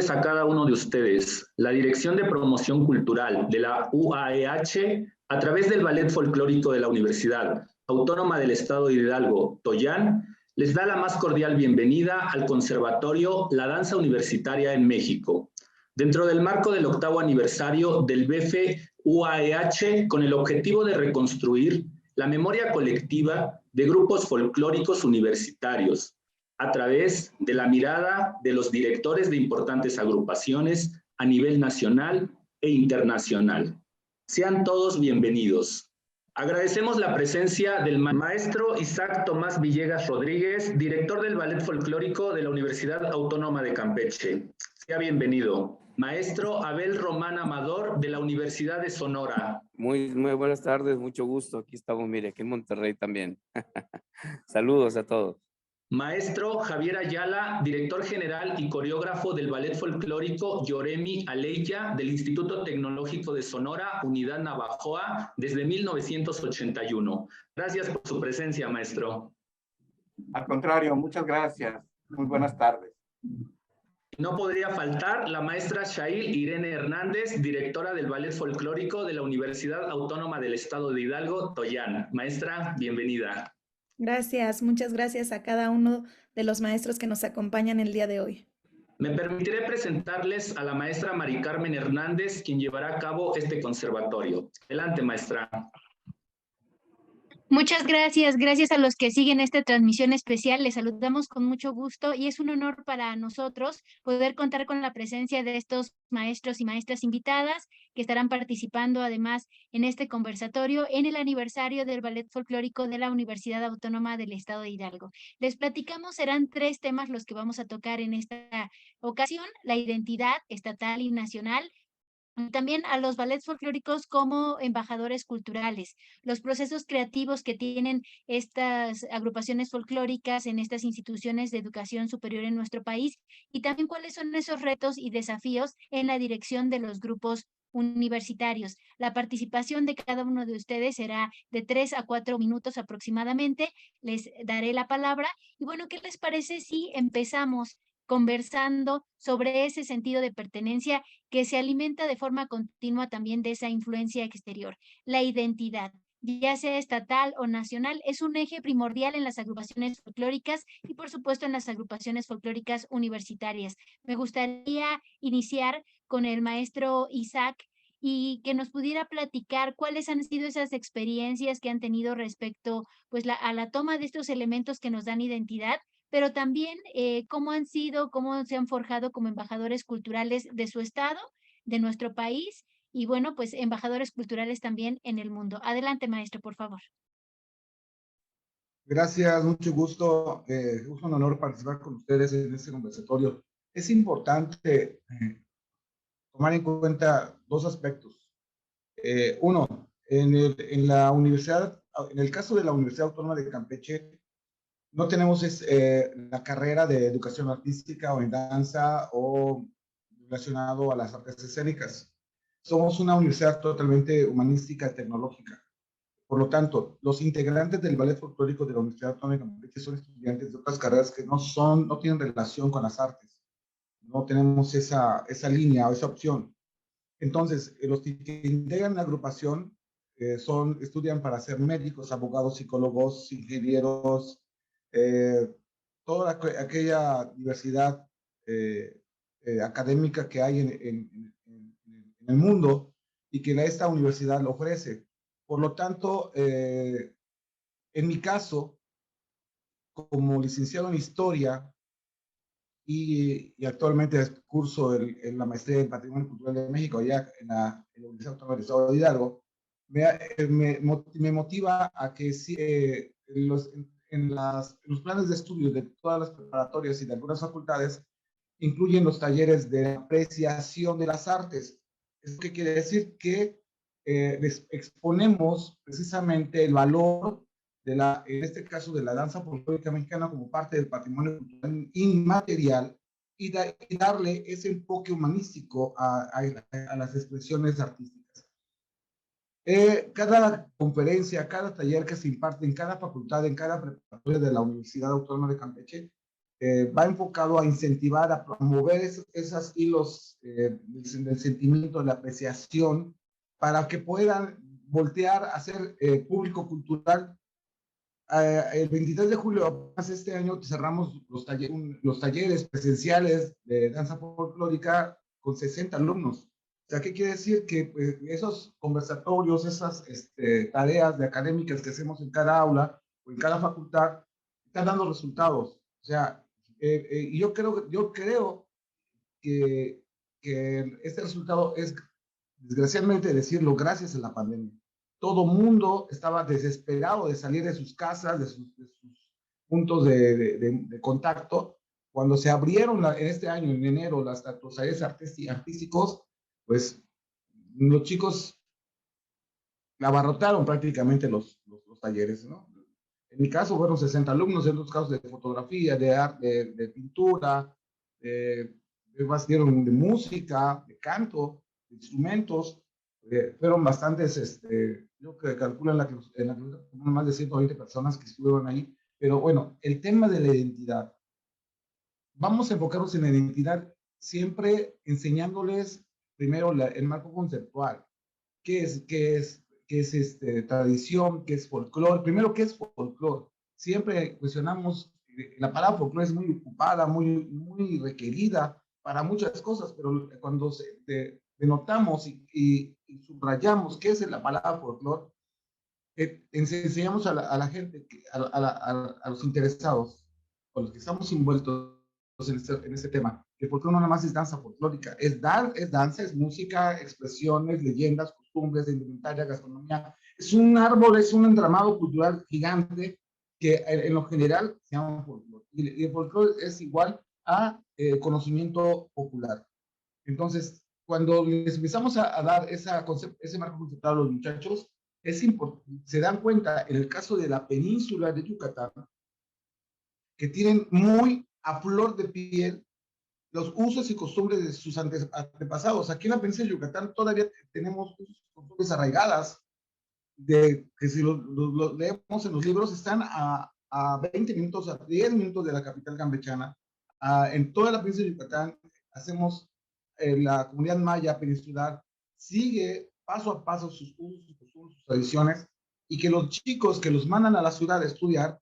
tardes a cada uno de ustedes. La Dirección de Promoción Cultural de la UAEH, a través del Ballet Folclórico de la Universidad Autónoma del Estado de Hidalgo, Toyán, les da la más cordial bienvenida al Conservatorio La Danza Universitaria en México, dentro del marco del 8º aniversario del BF UAEH, con el objetivo de reconstruir la memoria colectiva de grupos folclóricos universitarios, a través de la mirada de los directores de importantes agrupaciones a nivel nacional e internacional. Sean todos bienvenidos. Agradecemos la presencia del maestro Isaac Tomás Villegas Rodríguez, director del Ballet Folclórico de la Universidad Autónoma de Campeche. Sea bienvenido. Maestro Abel Román Amador, de la Universidad de Sonora. Muy buenas tardes, mucho gusto. Aquí estamos, mire, aquí en Monterrey también. Saludos a todos. Maestro Javier Ayala, director general y coreógrafo del Ballet Folclórico Yoremi Aleya del Instituto Tecnológico de Sonora, Unidad Navajoa, desde 1981. Gracias por su presencia, maestro. Al contrario, muchas gracias. Muy buenas tardes. No podría faltar la maestra Shail Irene Hernández, directora del Ballet Folclórico de la Universidad Autónoma del Estado de Hidalgo, Toyán. Maestra, bienvenida. Gracias, muchas gracias a cada uno de los maestros que nos acompañan el día de hoy. Me permitiré presentarles a la maestra Mari Carmen Hernández, quien llevará a cabo este conservatorio. Adelante, maestra. Muchas gracias. Gracias a los que siguen esta transmisión especial. Les saludamos con mucho gusto y es un honor para nosotros poder contar con la presencia de estos maestros y maestras invitadas que estarán participando además en este conversatorio en el aniversario del Ballet Folclórico de la Universidad Autónoma del Estado de Hidalgo. Les platicamos, serán 3 temas los que vamos a tocar en esta ocasión: la identidad estatal y nacional, también a los ballets folclóricos como embajadores culturales, los procesos creativos que tienen estas agrupaciones folclóricas en estas instituciones de educación superior en nuestro país, y también cuáles son esos retos y desafíos en la dirección de los grupos universitarios. La participación de cada uno de ustedes será de 3 a 4 minutos aproximadamente. Les daré la palabra y bueno, ¿qué les parece si empezamos conversando sobre ese sentido de pertenencia que se alimenta de forma continua también de esa influencia exterior? La identidad, ya sea estatal o nacional, es un eje primordial en las agrupaciones folclóricas y por supuesto en las agrupaciones folclóricas universitarias. Me gustaría iniciar con el maestro Isaac y que nos pudiera platicar cuáles han sido esas experiencias que han tenido respecto pues a la toma de estos elementos que nos dan identidad, pero también cómo se han forjado como embajadores culturales de su estado, de nuestro país, y bueno, pues embajadores culturales también en el mundo. Adelante, maestro, por favor. Gracias, mucho gusto. Es un honor participar con ustedes en este conversatorio. Es importante tomar en cuenta 2 aspectos. Uno, en la universidad, en el caso de la Universidad Autónoma de Campeche, no tenemos la carrera de educación artística o en danza o relacionado a las artes escénicas. Somos una universidad totalmente humanística y tecnológica. Por lo tanto, los integrantes del Ballet Folclórico de la Universidad Autónoma de Campeche son estudiantes de otras carreras que no tienen relación con las artes. No tenemos esa línea o esa opción. Entonces, los que integran la agrupación estudian para ser médicos, abogados, psicólogos, ingenieros, toda aquella diversidad académica que hay en el mundo y que esta universidad lo ofrece. Por lo tanto, en mi caso, como licenciado en Historia y actualmente curso en la maestría en Patrimonio Cultural de México, allá en la Universidad Autónoma del Estado de Hidalgo, me motiva a que en los planes de estudio de todas las preparatorias y de algunas facultades incluyen los talleres de apreciación de las artes. ¿Eso qué quiere decir? Que les exponemos precisamente el valor en este caso de la danza folclórica mexicana como parte del patrimonio cultural inmaterial y darle ese enfoque humanístico a las expresiones artísticas. Cada conferencia, cada taller que se imparte en cada facultad, en cada preparatoria de la Universidad Autónoma de Campeche, va enfocado a incentivar, a promover esos hilos del sentimiento, de la apreciación, para que puedan voltear a ser público cultural. El 23 de julio, este año, cerramos los talleres presenciales de danza folclórica con 60 alumnos. O sea, ¿qué quiere decir? Que pues, esos conversatorios, esas tareas de académicas que hacemos en cada aula o en cada facultad, están dando resultados. O sea, y yo creo que este resultado es, desgraciadamente decirlo, gracias a la pandemia. Todo mundo estaba desesperado de salir de sus casas, de sus puntos de contacto. Cuando se abrieron en este año, en enero, los talleres artísticos, pues los chicos abarrotaron prácticamente los talleres, ¿no? En mi caso fueron 60 alumnos, en otros casos de fotografía, de arte, de pintura, de música, de canto, de instrumentos. Fueron bastantes, yo que calculo en la que más de 120 personas que estuvieron ahí. Pero bueno, el tema de la identidad. Vamos a enfocarnos en la identidad siempre enseñándoles primero el marco conceptual. ¿Qué es tradición? ¿Qué es folclore? Primero, ¿qué es folclore? Siempre cuestionamos, la palabra folclore es muy ocupada, muy requerida para muchas cosas, pero cuando denotamos y subrayamos qué es la palabra folclore, enseñamos a la gente, a los interesados, a los que estamos envueltos en este tema, que el folclore no nada más es danza folclórica, es danza, es música, expresiones, leyendas, costumbres, indumentaria, gastronomía. Es un árbol, es un entramado cultural gigante que en lo general se llama folclore. Y el folclore es igual a conocimiento popular. Entonces, cuando les empezamos a dar ese marco conceptual a los muchachos, se dan cuenta, en el caso de la península de Yucatán, que tienen muy a flor de piel los usos y costumbres de sus antepasados. Aquí en la península de Yucatán todavía tenemos usos y costumbres arraigadas, que si lo leemos en los libros, están a 20 minutos, a 10 minutos de la capital campechana. En toda la península de Yucatán hacemos, la comunidad maya peninsular sigue paso a paso sus usos, sus costumbres, sus tradiciones, y que los chicos que los mandan a la ciudad a estudiar,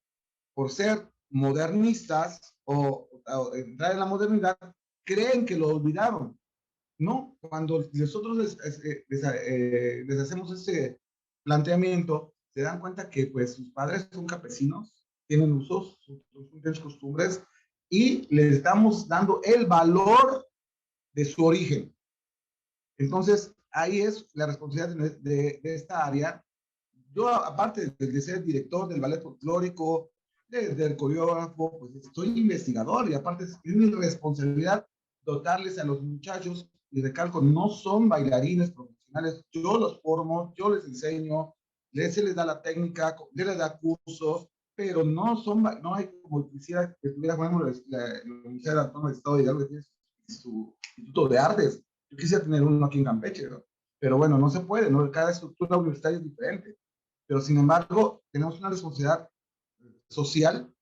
por ser modernistas o entrar en la modernidad, creen que lo olvidaron. No, cuando nosotros les hacemos ese planteamiento, se dan cuenta que pues sus padres son campesinos, tienen usos, sus costumbres, y les estamos dando el valor de su origen. Entonces, ahí es la responsabilidad de esta área. Yo, aparte de ser director del ballet folclórico, del coreógrafo, pues soy investigador, y aparte es mi responsabilidad dotarles a los muchachos, y recalco, no son bailarines profesionales, yo los formo, yo les enseño, se les da la técnica, se les da cursos, pero no hay como quisiera que tuviera, por ejemplo, la Universidad de Autónoma del Estado de Hidalgo, que tiene su Instituto de Artes. Yo quisiera tener uno aquí en Campeche, ¿no? Pero bueno, no se puede, ¿no? Cada estructura universitaria es diferente. Pero sin embargo, tenemos una responsabilidad social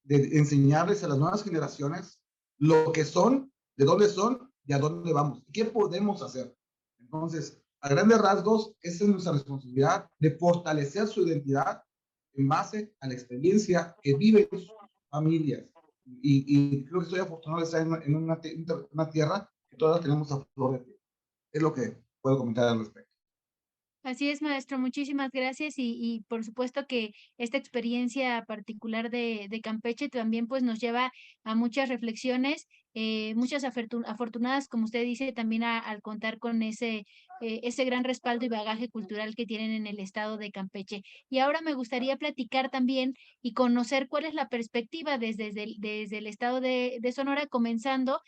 de enseñarles a las nuevas generaciones lo que son, de dónde son y a dónde vamos. ¿Qué podemos hacer? Entonces, a grandes rasgos, esa es nuestra responsabilidad de fortalecer su identidad en base a la experiencia que viven sus familias. Y creo que estoy afortunado de estar en una tierra que todas tenemos a flor de piel. Es lo que puedo comentar al respecto. Así es, maestro, muchísimas gracias y por supuesto que esta experiencia particular de Campeche también pues nos lleva a muchas reflexiones, muchas afortunadas, como usted dice, también al contar con ese gran respaldo y bagaje cultural que tienen en el estado de Campeche. Y ahora me gustaría platicar también y conocer cuál es la perspectiva desde el estado de Sonora, comenzando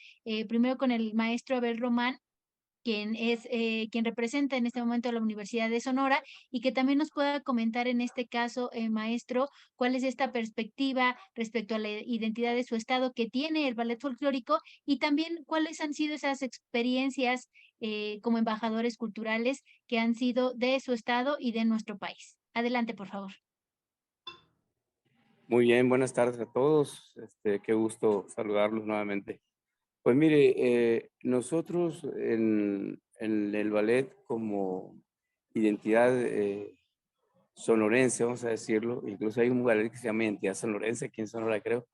primero con el maestro Abel Román, quien representa en este momento a la Universidad de Sonora, y que también nos pueda comentar en este caso, maestro, cuál es esta perspectiva respecto a la identidad de su estado que tiene el ballet folclórico, y también cuáles han sido esas experiencias como embajadores culturales que han sido de su estado y de nuestro país. Adelante, por favor. Muy bien, buenas tardes a todos. Qué gusto saludarlos nuevamente. Pues mire, nosotros en el ballet como identidad sonorense, vamos a decirlo, incluso hay un ballet que se llama Identidad Sonorense, aquí en Sonora creo.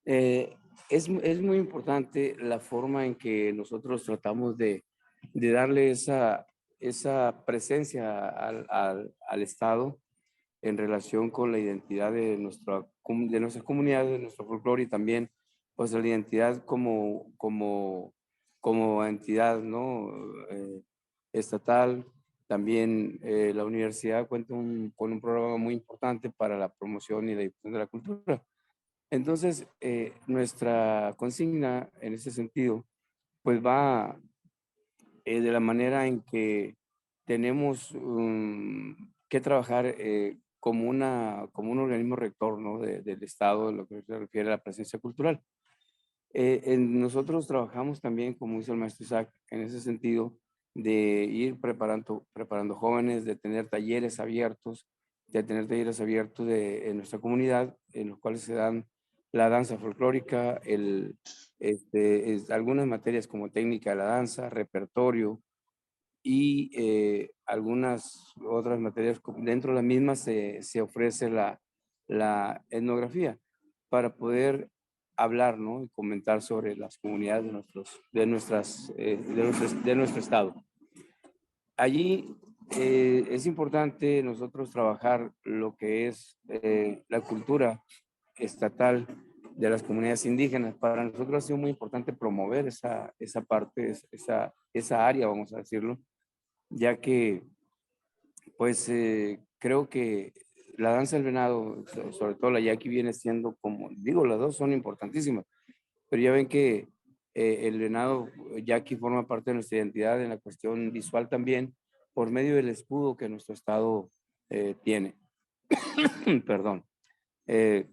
Eh, es muy importante la forma en que nosotros tratamos de darle esa presencia al Estado en relación con la identidad de nuestra comunidad, de nuestro folclore y también pues la identidad como entidad, ¿no? Estatal. También la universidad cuenta con un programa muy importante para la promoción y la difusión de la cultura. Entonces, nuestra consigna en ese sentido, pues va de la manera en que tenemos que trabajar como un organismo rector, ¿no? Del Estado, en lo que se refiere a la presencia cultural. Nosotros trabajamos también, como hizo el maestro Isaac, en ese sentido, de ir preparando jóvenes, de tener talleres abiertos, en nuestra comunidad, en los cuales se dan la danza folclórica, algunas materias como técnica de la danza, repertorio, y algunas otras materias. Dentro de la misma se ofrece la etnografía para poder hablar, ¿no? Y comentar sobre las comunidades de nuestro estado. Allí es importante nosotros trabajar lo que es la cultura estatal de las comunidades indígenas. Para nosotros ha sido muy importante promover esa parte, esa área, vamos a decirlo, ya que pues creo que la danza del venado, sobre todo la yaqui, viene siendo como, digo, las dos son importantísimas, pero ya ven que el venado yaqui forma parte de nuestra identidad en la cuestión visual también, por medio del escudo que nuestro estado tiene. Perdón. Eh,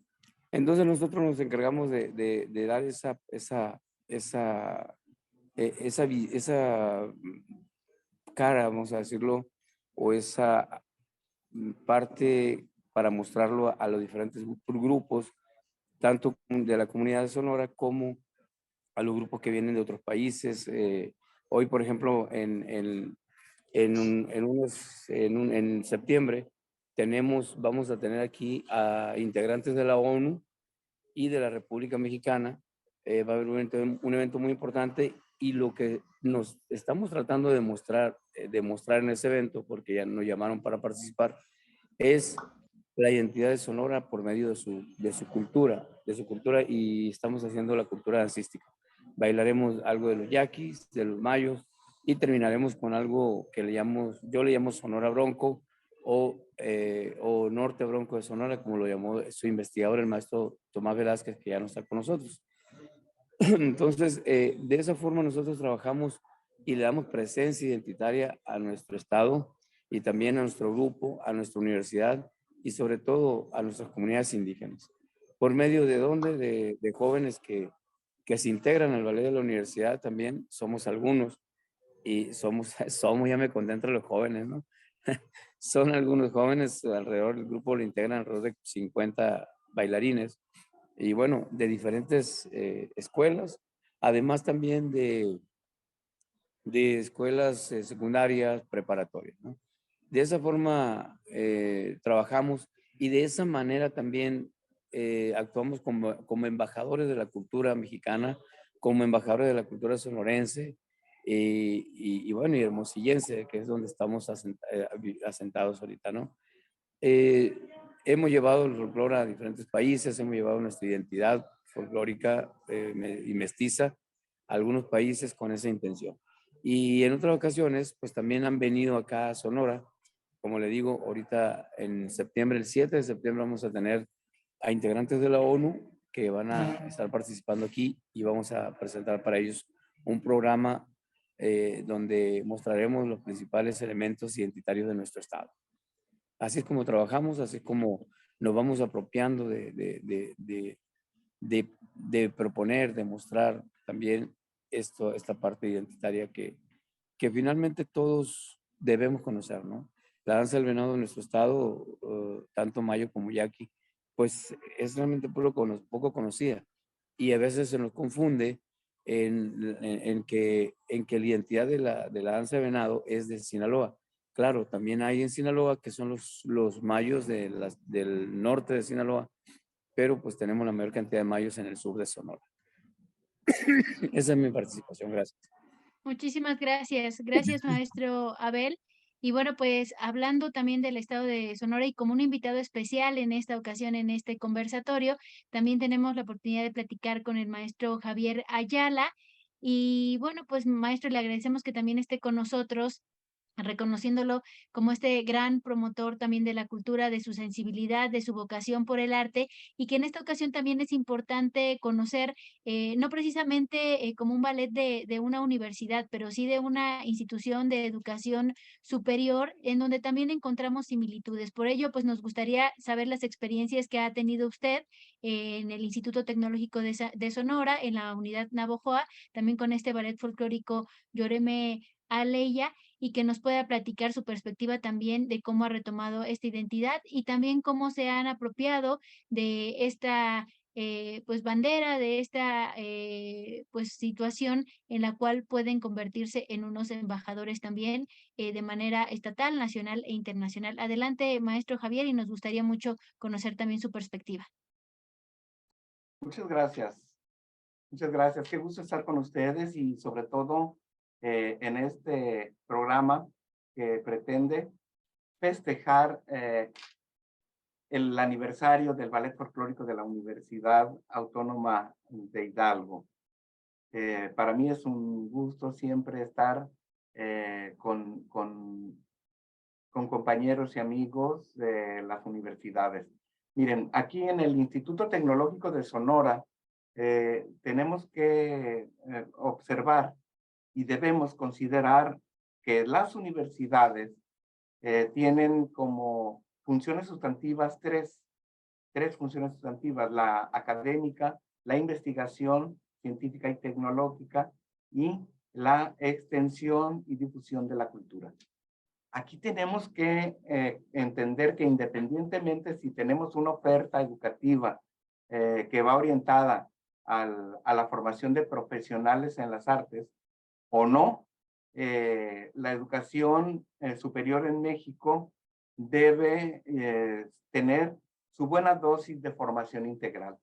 entonces nosotros nos encargamos de dar esa cara, vamos a decirlo, o esa parte para mostrarlo a los diferentes grupos, tanto de la comunidad de Sonora como a los grupos que vienen de otros países. Hoy, por ejemplo, en septiembre vamos a tener aquí a integrantes de la ONU y de la República Mexicana. Va a haber un evento muy importante y lo que nos estamos tratando de demostrar en ese evento, porque ya nos llamaron para participar, es la identidad de Sonora por medio de su cultura, y estamos haciendo la cultura dancística. Bailaremos algo de los yaquis, de los mayos, y terminaremos con algo que yo le llamo Sonora Bronco o Norte Bronco de Sonora, como lo llamó su investigador, el maestro Tomás Velázquez, que ya no está con nosotros. Entonces, de esa forma nosotros trabajamos y le damos presencia identitaria a nuestro estado y también a nuestro grupo, a nuestra universidad y sobre todo a nuestras comunidades indígenas. ¿Por medio de dónde? De jóvenes que se integran al ballet de la universidad también, somos algunos, y ya me contento los jóvenes, ¿no? Son algunos jóvenes, alrededor del grupo lo integran alrededor de 50 bailarines, y bueno, de diferentes escuelas, además también de escuelas secundarias, preparatorias, ¿no? De esa forma trabajamos, y de esa manera también actuamos como embajadores de la cultura mexicana, como embajadores de la cultura sonorense y bueno, y hermosillense, que es donde estamos asentados ahorita, ¿no? Eh, Hemos llevado el folclore a diferentes países, hemos llevado nuestra identidad folclórica y mestiza a algunos países con esa intención. Y en otras ocasiones, pues también han venido acá a Sonora. Como le digo, ahorita en septiembre, el 7 de septiembre, vamos a tener a integrantes de la ONU que van a estar participando aquí, y vamos a presentar para ellos un programa donde mostraremos los principales elementos identitarios de nuestro estado. Así es como trabajamos, así es como nos vamos apropiando de proponer, de mostrar también esta parte identitaria que finalmente todos debemos conocer, ¿no? La danza del venado en nuestro estado, tanto mayo como yaqui, pues es realmente poco conocida. Y a veces se nos confunde en que la identidad de la danza de venado es de Sinaloa. Claro, también hay en Sinaloa que son los mayos del norte de Sinaloa, pero pues tenemos la mayor cantidad de mayos en el sur de Sonora. Esa es mi participación, gracias. Muchísimas gracias. Gracias, maestro Abel. Y bueno, pues hablando también del estado de Sonora y como un invitado especial en esta ocasión, en este conversatorio, también tenemos la oportunidad de platicar con el maestro Javier Ayala. Y bueno, pues maestro, le agradecemos que también esté con nosotros, reconociéndolo como este gran promotor también de la cultura, de su sensibilidad, de su vocación por el arte, y que en esta ocasión también es importante conocer, no precisamente como un ballet de una universidad, pero sí de una institución de educación superior, en donde también encontramos similitudes. Por ello, pues nos gustaría saber las experiencias que ha tenido usted en el Instituto Tecnológico de Sonora, en la unidad Navojoa, también con este ballet folclórico Llóreme Aleya, y que nos pueda platicar su perspectiva también de cómo ha retomado esta identidad y también cómo se han apropiado de esta pues bandera, de esta pues situación en la cual pueden convertirse en unos embajadores también de manera estatal, nacional e internacional. Adelante, maestro Javier, y nos gustaría mucho conocer también su perspectiva. Muchas gracias. Muchas gracias. Qué gusto estar con ustedes y sobre todo en este programa que pretende festejar el aniversario del Ballet Folclórico de la Universidad Autónoma de Hidalgo. Para mí es un gusto siempre estar con compañeros y amigos de las universidades. Miren, aquí en el Instituto Tecnológico de Sonora tenemos que observar y debemos considerar que las universidades tienen como funciones sustantivas tres funciones sustantivas: la académica, la investigación científica y tecnológica y la extensión y difusión de la cultura. Aquí tenemos que entender que independientemente si tenemos una oferta educativa que va orientada a la formación de profesionales en las artes o no, la educación superior en México debe tener su buena dosis de formación integral.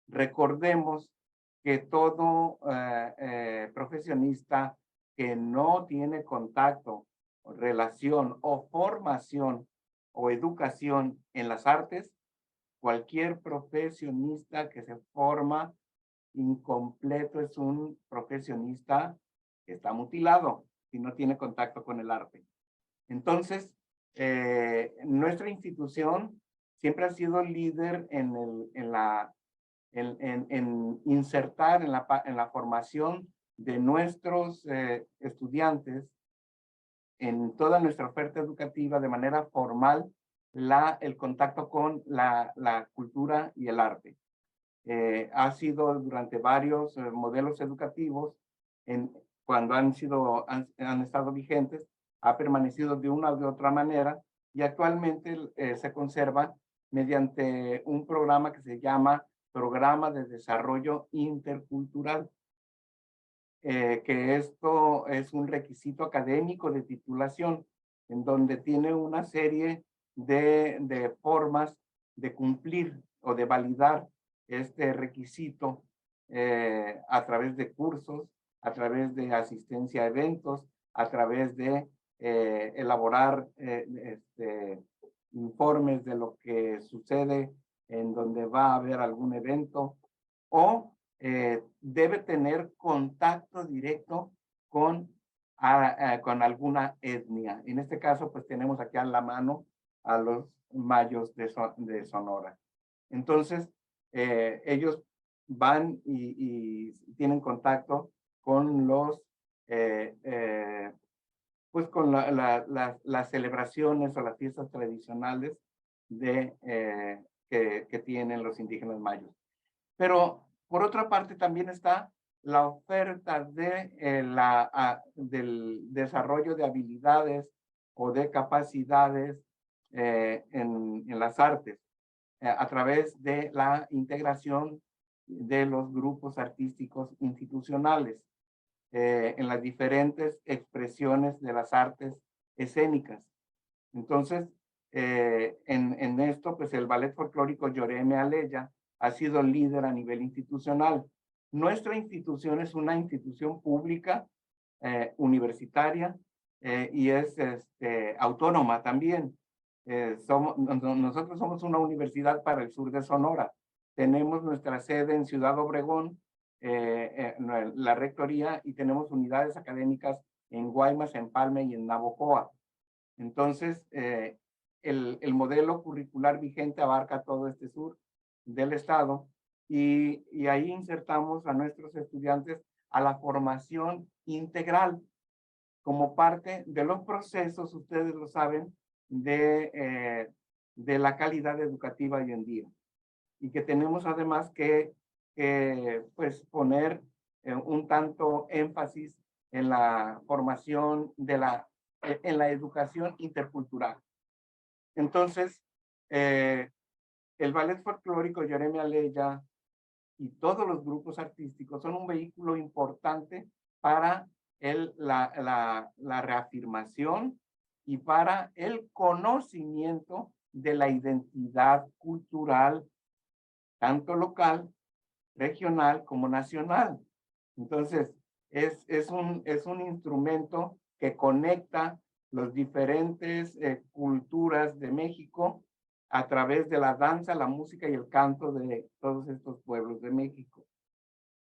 Recordemos que todo profesionista que no tiene contacto, relación o formación o educación en las artes, cualquier profesionista que se forma incompleto es un profesionista que está mutilado si no tiene contacto con el arte. Entonces, nuestra institución siempre ha sido líder en insertar en la formación de nuestros estudiantes en toda nuestra oferta educativa de manera formal el contacto con la cultura y el arte. Ha sido durante varios modelos educativos, cuando han estado vigentes, ha permanecido de una u de otra manera y actualmente se conserva mediante un programa que se llama Programa de Desarrollo Intercultural, que esto es un requisito académico de titulación, en donde tiene una serie de formas de cumplir o de validar este requisito a través de cursos, a través de asistencia a eventos, a través de elaborar informes de lo que sucede en donde va a haber algún evento, o debe tener contacto directo con alguna etnia. En este caso, pues tenemos aquí a la mano a los mayos de Sonora. Entonces, ellos van y tienen contacto con pues con las celebraciones o las fiestas tradicionales que tienen los indígenas mayos. Pero por otra parte también está la oferta del desarrollo de habilidades o de capacidades en las artes. a través de la integración de los grupos artísticos institucionales en las diferentes expresiones de las artes escénicas. Entonces, en esto, pues el Ballet Folclórico Yoreme Aleya ha sido líder a nivel institucional. Nuestra institución es una institución pública, universitaria, y es autónoma también. Nosotros somos una universidad para el sur de Sonora. Tenemos nuestra sede en Ciudad Obregón, la rectoría, y tenemos unidades académicas en Guaymas, en Palme y en Navojoa. Entonces, el modelo curricular vigente abarca todo este sur del estado y ahí insertamos a nuestros estudiantes a la formación integral como parte de los procesos, ustedes lo saben, de la calidad educativa hoy en día. Y que tenemos además que pues poner un tanto énfasis en la formación en la educación intercultural. Entonces, el Ballet Folclórico Yoreme Aleya y todos los grupos artísticos son un vehículo importante para la reafirmación y para el conocimiento de la identidad cultural, tanto local, regional como nacional. Entonces, es un instrumento que conecta las diferentes culturas de México a través de la danza, la música y el canto de todos estos pueblos de México.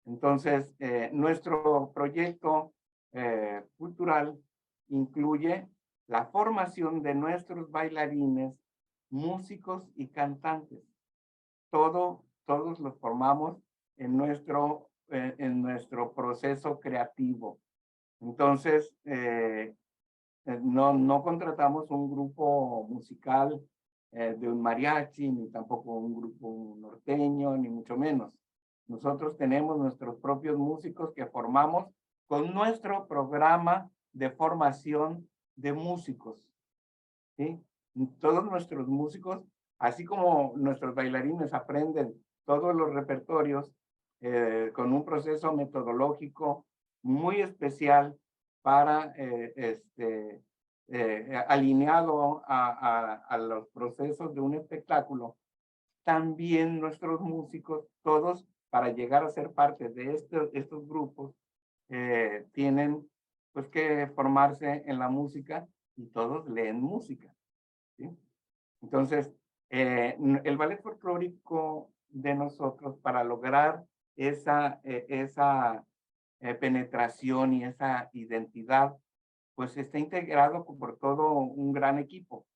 Entonces, nuestro proyecto cultural incluye la formación de nuestros bailarines, músicos y cantantes. Todos los formamos en nuestro proceso creativo. Entonces, no contratamos un grupo musical de un mariachi, ni tampoco un grupo norteño, ni mucho menos. Nosotros tenemos nuestros propios músicos que formamos con nuestro programa de formación de músicos, ¿sí? Todos nuestros músicos, así como nuestros bailarines aprenden todos los repertorios con un proceso metodológico muy especial para alineado a los procesos de un espectáculo, también nuestros músicos, todos para llegar a ser parte de estos grupos, tienen pues que formarse en la música y todos leen música, ¿sí? Entonces, el ballet folclórico de nosotros, para lograr esa penetración y esa identidad, pues está integrado por todo un gran equipo.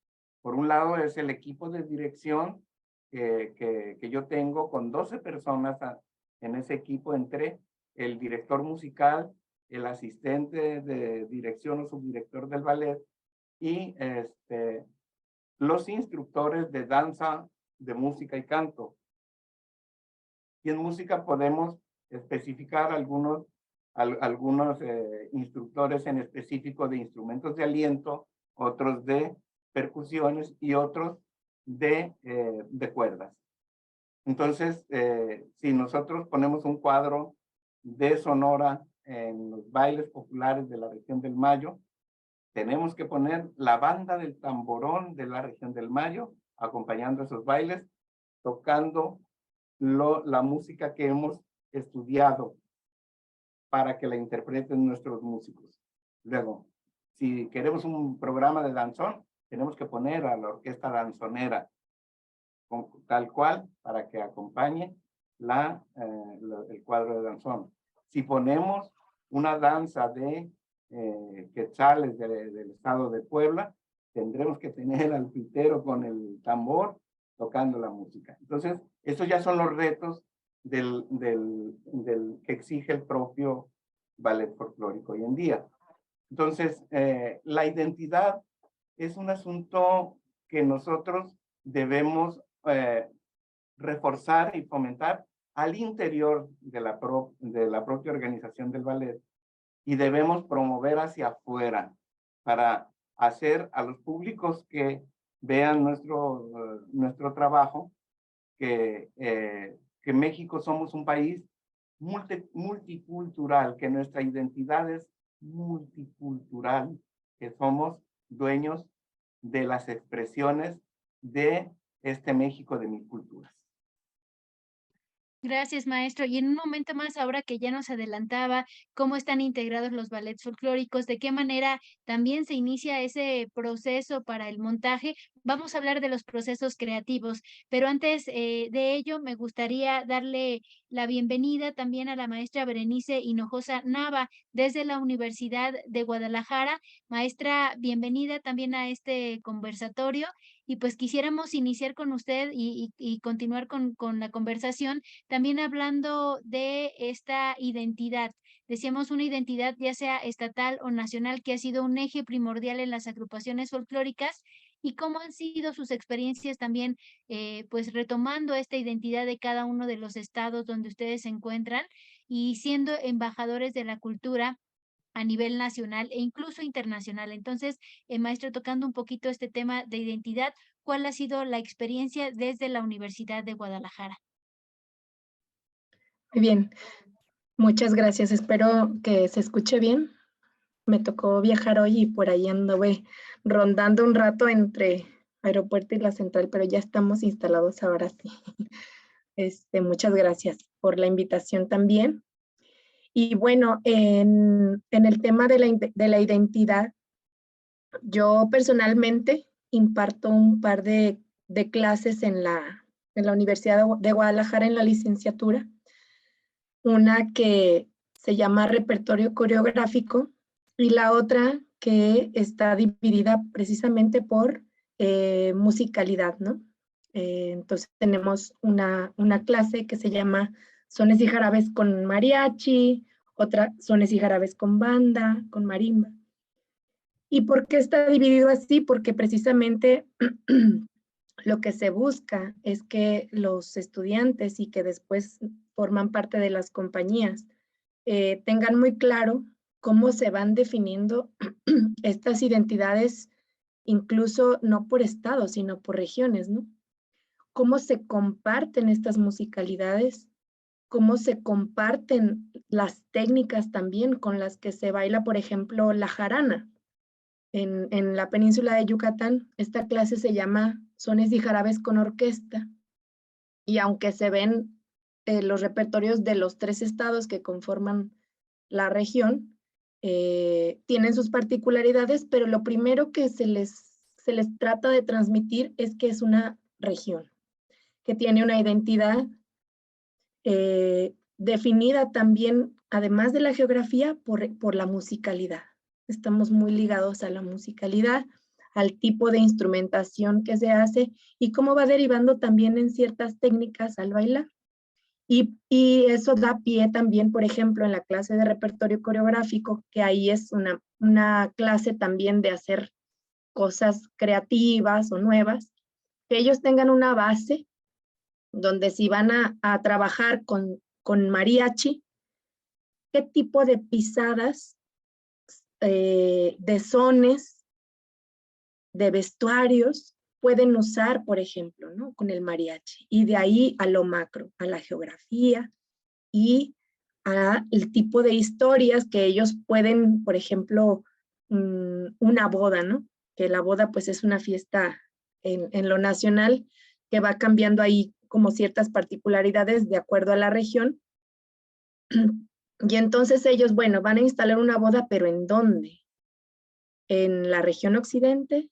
Por un lado es el equipo de dirección que yo tengo con 12 personas en ese equipo, entre el director musical, el asistente de dirección o subdirector del ballet y los instructores de danza, de música y canto. Y en música podemos especificar algunos instructores en específico de instrumentos de aliento, otros de percusiones y otros de cuerdas. Entonces, si nosotros ponemos un cuadro de Sonora en los bailes populares de la región del Mayo, tenemos que poner la banda del tamborón de la región del Mayo acompañando esos bailes, tocando la música que hemos estudiado para que la interpreten nuestros músicos. Luego, si queremos un programa de danzón, tenemos que poner a la orquesta danzonera, tal cual, para que acompañe el cuadro de danzón. Si ponemos una danza de quetzales del estado de Puebla, tendremos que tener al pitero con el tambor tocando la música. Entonces, estos ya son los retos que exige el propio ballet folclórico hoy en día. Entonces, la identidad es un asunto que nosotros debemos reforzar y fomentar al interior de la propia organización del ballet, y debemos promover hacia afuera para hacer a los públicos que vean nuestro trabajo que México somos un país multicultural, que nuestra identidad es multicultural, que somos dueños de las expresiones de este México de mil culturas. Gracias, maestro. Y en un momento más, ahora que ya nos adelantaba cómo están integrados los ballets folclóricos, de qué manera también se inicia ese proceso para el montaje, vamos a hablar de los procesos creativos. Pero antes de ello, me gustaría darle la bienvenida también a la maestra Berenice Hinojosa Nava desde la Universidad de Guadalajara. Maestra, bienvenida también a este conversatorio. Y pues quisiéramos iniciar con usted y continuar con la conversación también hablando de esta identidad. Decíamos una identidad ya sea estatal o nacional que ha sido un eje primordial en las agrupaciones folclóricas y cómo han sido sus experiencias también, pues retomando esta identidad de cada uno de los estados donde ustedes se encuentran y siendo embajadores de la cultura a nivel nacional e incluso internacional. Entonces, maestro, tocando un poquito este tema de identidad, ¿cuál ha sido la experiencia desde la Universidad de Guadalajara? Muy bien, muchas gracias. Espero que se escuche bien. Me tocó viajar hoy y por ahí anduve rondando un rato entre aeropuerto y la central, pero ya estamos instalados ahora sí. Muchas gracias por la invitación también. Y bueno, en el tema de la identidad, yo personalmente imparto un par de clases en la Universidad de Guadalajara en la licenciatura. Una que se llama repertorio coreográfico y la otra que está dividida precisamente por musicalidad, ¿no? Entonces tenemos una clase que se llama sones y jarabes con mariachi, otra sones y jarabes con banda, con marimba. ¿Y por qué está dividido así? Porque precisamente lo que se busca es que los estudiantes y que después forman parte de las compañías tengan muy claro cómo se van definiendo estas identidades, incluso no por estado, sino por regiones, ¿no? Cómo se comparten estas musicalidades, cómo se comparten las técnicas también con las que se baila, por ejemplo, la jarana. En la península de Yucatán, esta clase se llama sones y jarabes con orquesta, y aunque se ven los repertorios de los 3 estados que conforman la región, tienen sus particularidades, pero lo primero que se les trata de transmitir es que es una región, que tiene una identidad definida también, además de la geografía, por la musicalidad. Estamos muy ligados a la musicalidad, al tipo de instrumentación que se hace y cómo va derivando también en ciertas técnicas al bailar. Y eso da pie también, por ejemplo, en la clase de repertorio coreográfico, que ahí es una clase también de hacer cosas creativas o nuevas, que ellos tengan una base donde si van a trabajar con mariachi, qué tipo de pisadas, de sones, de vestuarios pueden usar, por ejemplo, ¿no? Con el mariachi. Y de ahí a lo macro, a la geografía y al tipo de historias que ellos pueden, por ejemplo, una boda, ¿no? Que la boda pues es una fiesta en lo nacional que va cambiando ahí como ciertas particularidades de acuerdo a la región. Y entonces ellos, bueno, van a instalar una boda, pero ¿en dónde? En la región occidente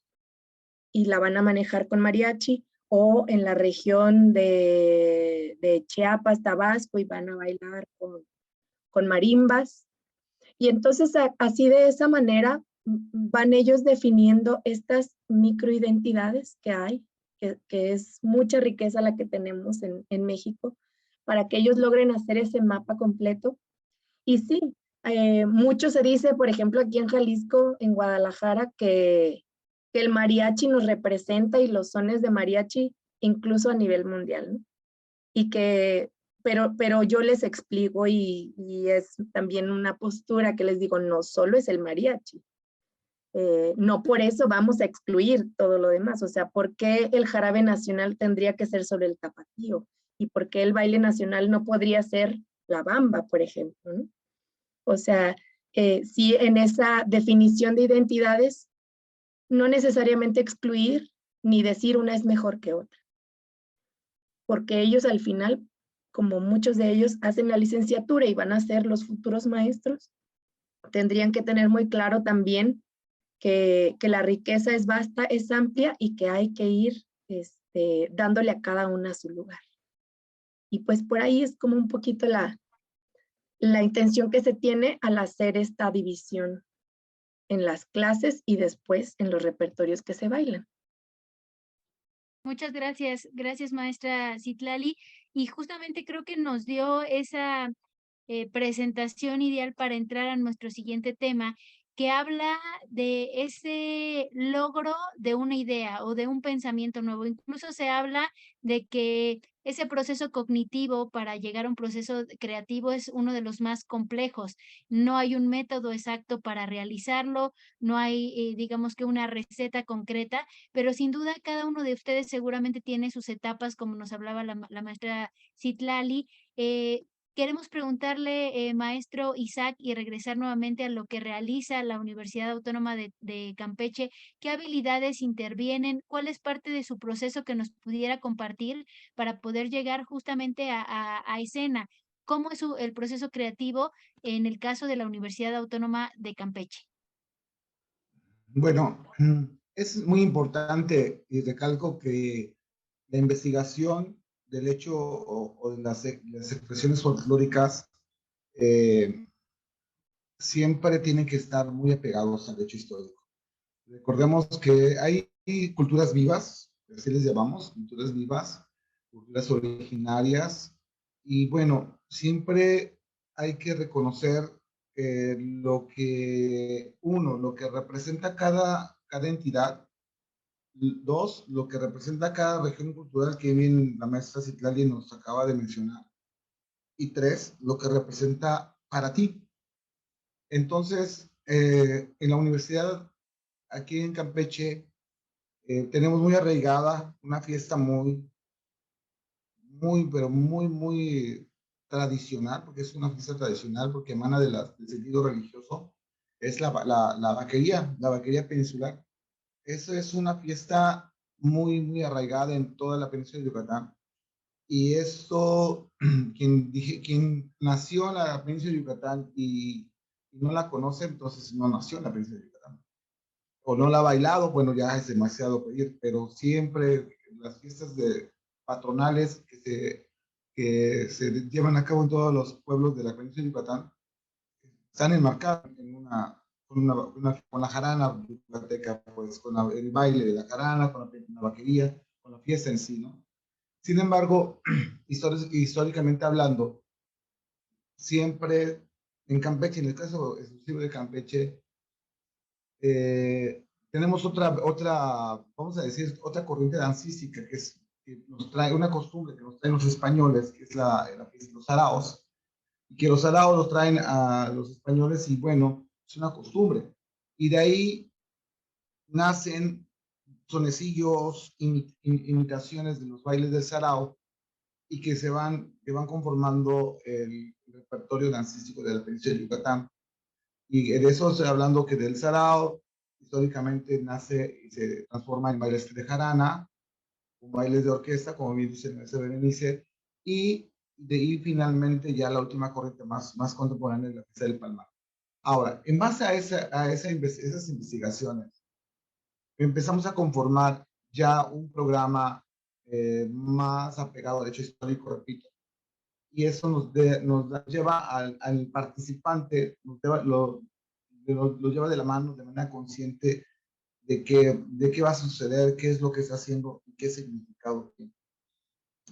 y la van a manejar con mariachi, o en la región de Chiapas, Tabasco, y van a bailar con marimbas. Y entonces así de esa manera van ellos definiendo estas microidentidades que hay, que es mucha riqueza la que tenemos en México, para que ellos logren hacer ese mapa completo. Y sí, mucho se dice, por ejemplo, aquí en Jalisco, en Guadalajara, que el mariachi nos representa y los sones de mariachi incluso a nivel mundial, ¿no? Y que, pero yo les explico y es también una postura que les digo, no solo es el mariachi, no por eso vamos a excluir todo lo demás. O sea, ¿por qué el jarabe nacional tendría que ser sobre el tapatío? ¿Y por qué el baile nacional no podría ser la bamba, por ejemplo, ¿no? O sea, sí, en esa definición de identidades, no necesariamente excluir ni decir una es mejor que otra. Porque ellos al final, como muchos de ellos hacen la licenciatura y van a ser los futuros maestros, tendrían que tener muy claro también que la riqueza es vasta, es amplia y que hay que ir dándole a cada una su lugar. Y pues por ahí es como un poquito la intención que se tiene al hacer esta división en las clases y después en los repertorios que se bailan. Muchas gracias maestra Citlali. Y justamente creo que nos dio esa presentación ideal para entrar a nuestro siguiente tema, que habla de ese logro de una idea o de un pensamiento nuevo. Incluso se habla de que ese proceso cognitivo para llegar a un proceso creativo es uno de los más complejos. No hay un método exacto para realizarlo, no hay, digamos que una receta concreta, pero sin duda cada uno de ustedes seguramente tiene sus etapas, como nos hablaba la maestra Citlali. Queremos preguntarle, maestro Isaac, y regresar nuevamente a lo que realiza la Universidad Autónoma de Campeche. ¿Qué habilidades intervienen? ¿Cuál es parte de su proceso que nos pudiera compartir para poder llegar justamente a escena? ¿Cómo es el proceso creativo en el caso de la Universidad Autónoma de Campeche? Bueno, es muy importante y recalco que la investigación del hecho o de las expresiones folclóricas siempre tienen que estar muy apegados al hecho histórico. Recordemos que hay culturas vivas, así les llamamos, culturas vivas, culturas originarias, y bueno, siempre hay que reconocer lo que, uno, lo que representa cada entidad, dos, lo que representa cada región cultural que bien la maestra Citlali nos acaba de mencionar, y tres, lo que representa para ti. Entonces, en la universidad, aquí en Campeche, tenemos muy arraigada una fiesta pero muy tradicional, porque es una fiesta tradicional, porque emana del sentido religioso, es la vaquería peninsular. Eso es una fiesta muy arraigada en toda la península de Yucatán. Y esto, quien nació en la península de Yucatán y no la conoce, entonces no nació en la península de Yucatán. O no la ha bailado, bueno, ya es demasiado pedir, pero siempre las fiestas patronales que se llevan a cabo en todos los pueblos de la península de Yucatán están enmarcadas con la jarana yucateca, pues con el baile de la jarana, con la vaquería, con la fiesta en sí, ¿no? Sin embargo, históricamente hablando, siempre en Campeche, en el caso exclusivo de Campeche, tenemos vamos a decir, otra corriente dancística que nos trae una costumbre que nos traen los españoles, que es los saraos, y que los saraos los traen a los españoles y bueno, es una costumbre. Y de ahí nacen sonecillos, imitaciones de los bailes del sarao, y que van conformando el repertorio dancístico de la península de Yucatán. Y de eso estoy hablando que del sarao históricamente nace y se transforma en bailes de jarana, con bailes de orquesta, como bien dice el Berenice, y de ahí finalmente ya la última corriente más contemporánea es la fiesta del Palmar. Ahora, en base a esas investigaciones, empezamos a conformar ya un programa más apegado al hecho histórico, repito, y eso nos lleva al participante, lo lleva de la mano de manera consciente de qué va a suceder, qué es lo que está haciendo y qué significado tiene.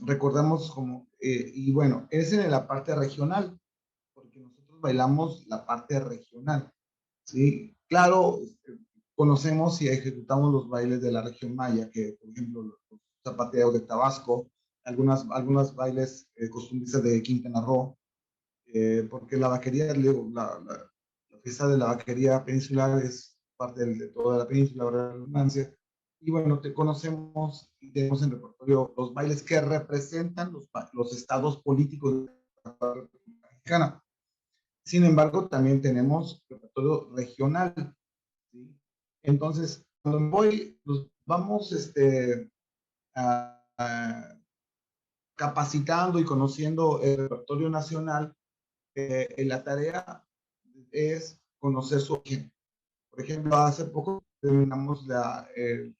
Recordamos y bueno, es en la parte regional, porque nosotros bailamos la parte regional, ¿sí? Claro, conocemos y ejecutamos los bailes de la región maya, que por ejemplo los zapateos de Tabasco, algunos bailes costumbristas de Quintana Roo, porque la vaquería, la fiesta de la vaquería peninsular es parte de toda la península, ahora la redundancia. Y bueno, te conocemos y tenemos en repertorio los bailes que representan los estados políticos de la República Mexicana. Sin embargo, también tenemos repertorio regional, ¿sí? Entonces, cuando voy, nos vamos capacitando y conociendo el repertorio nacional. La tarea es conocer su origen. Por ejemplo, hace poco terminamos el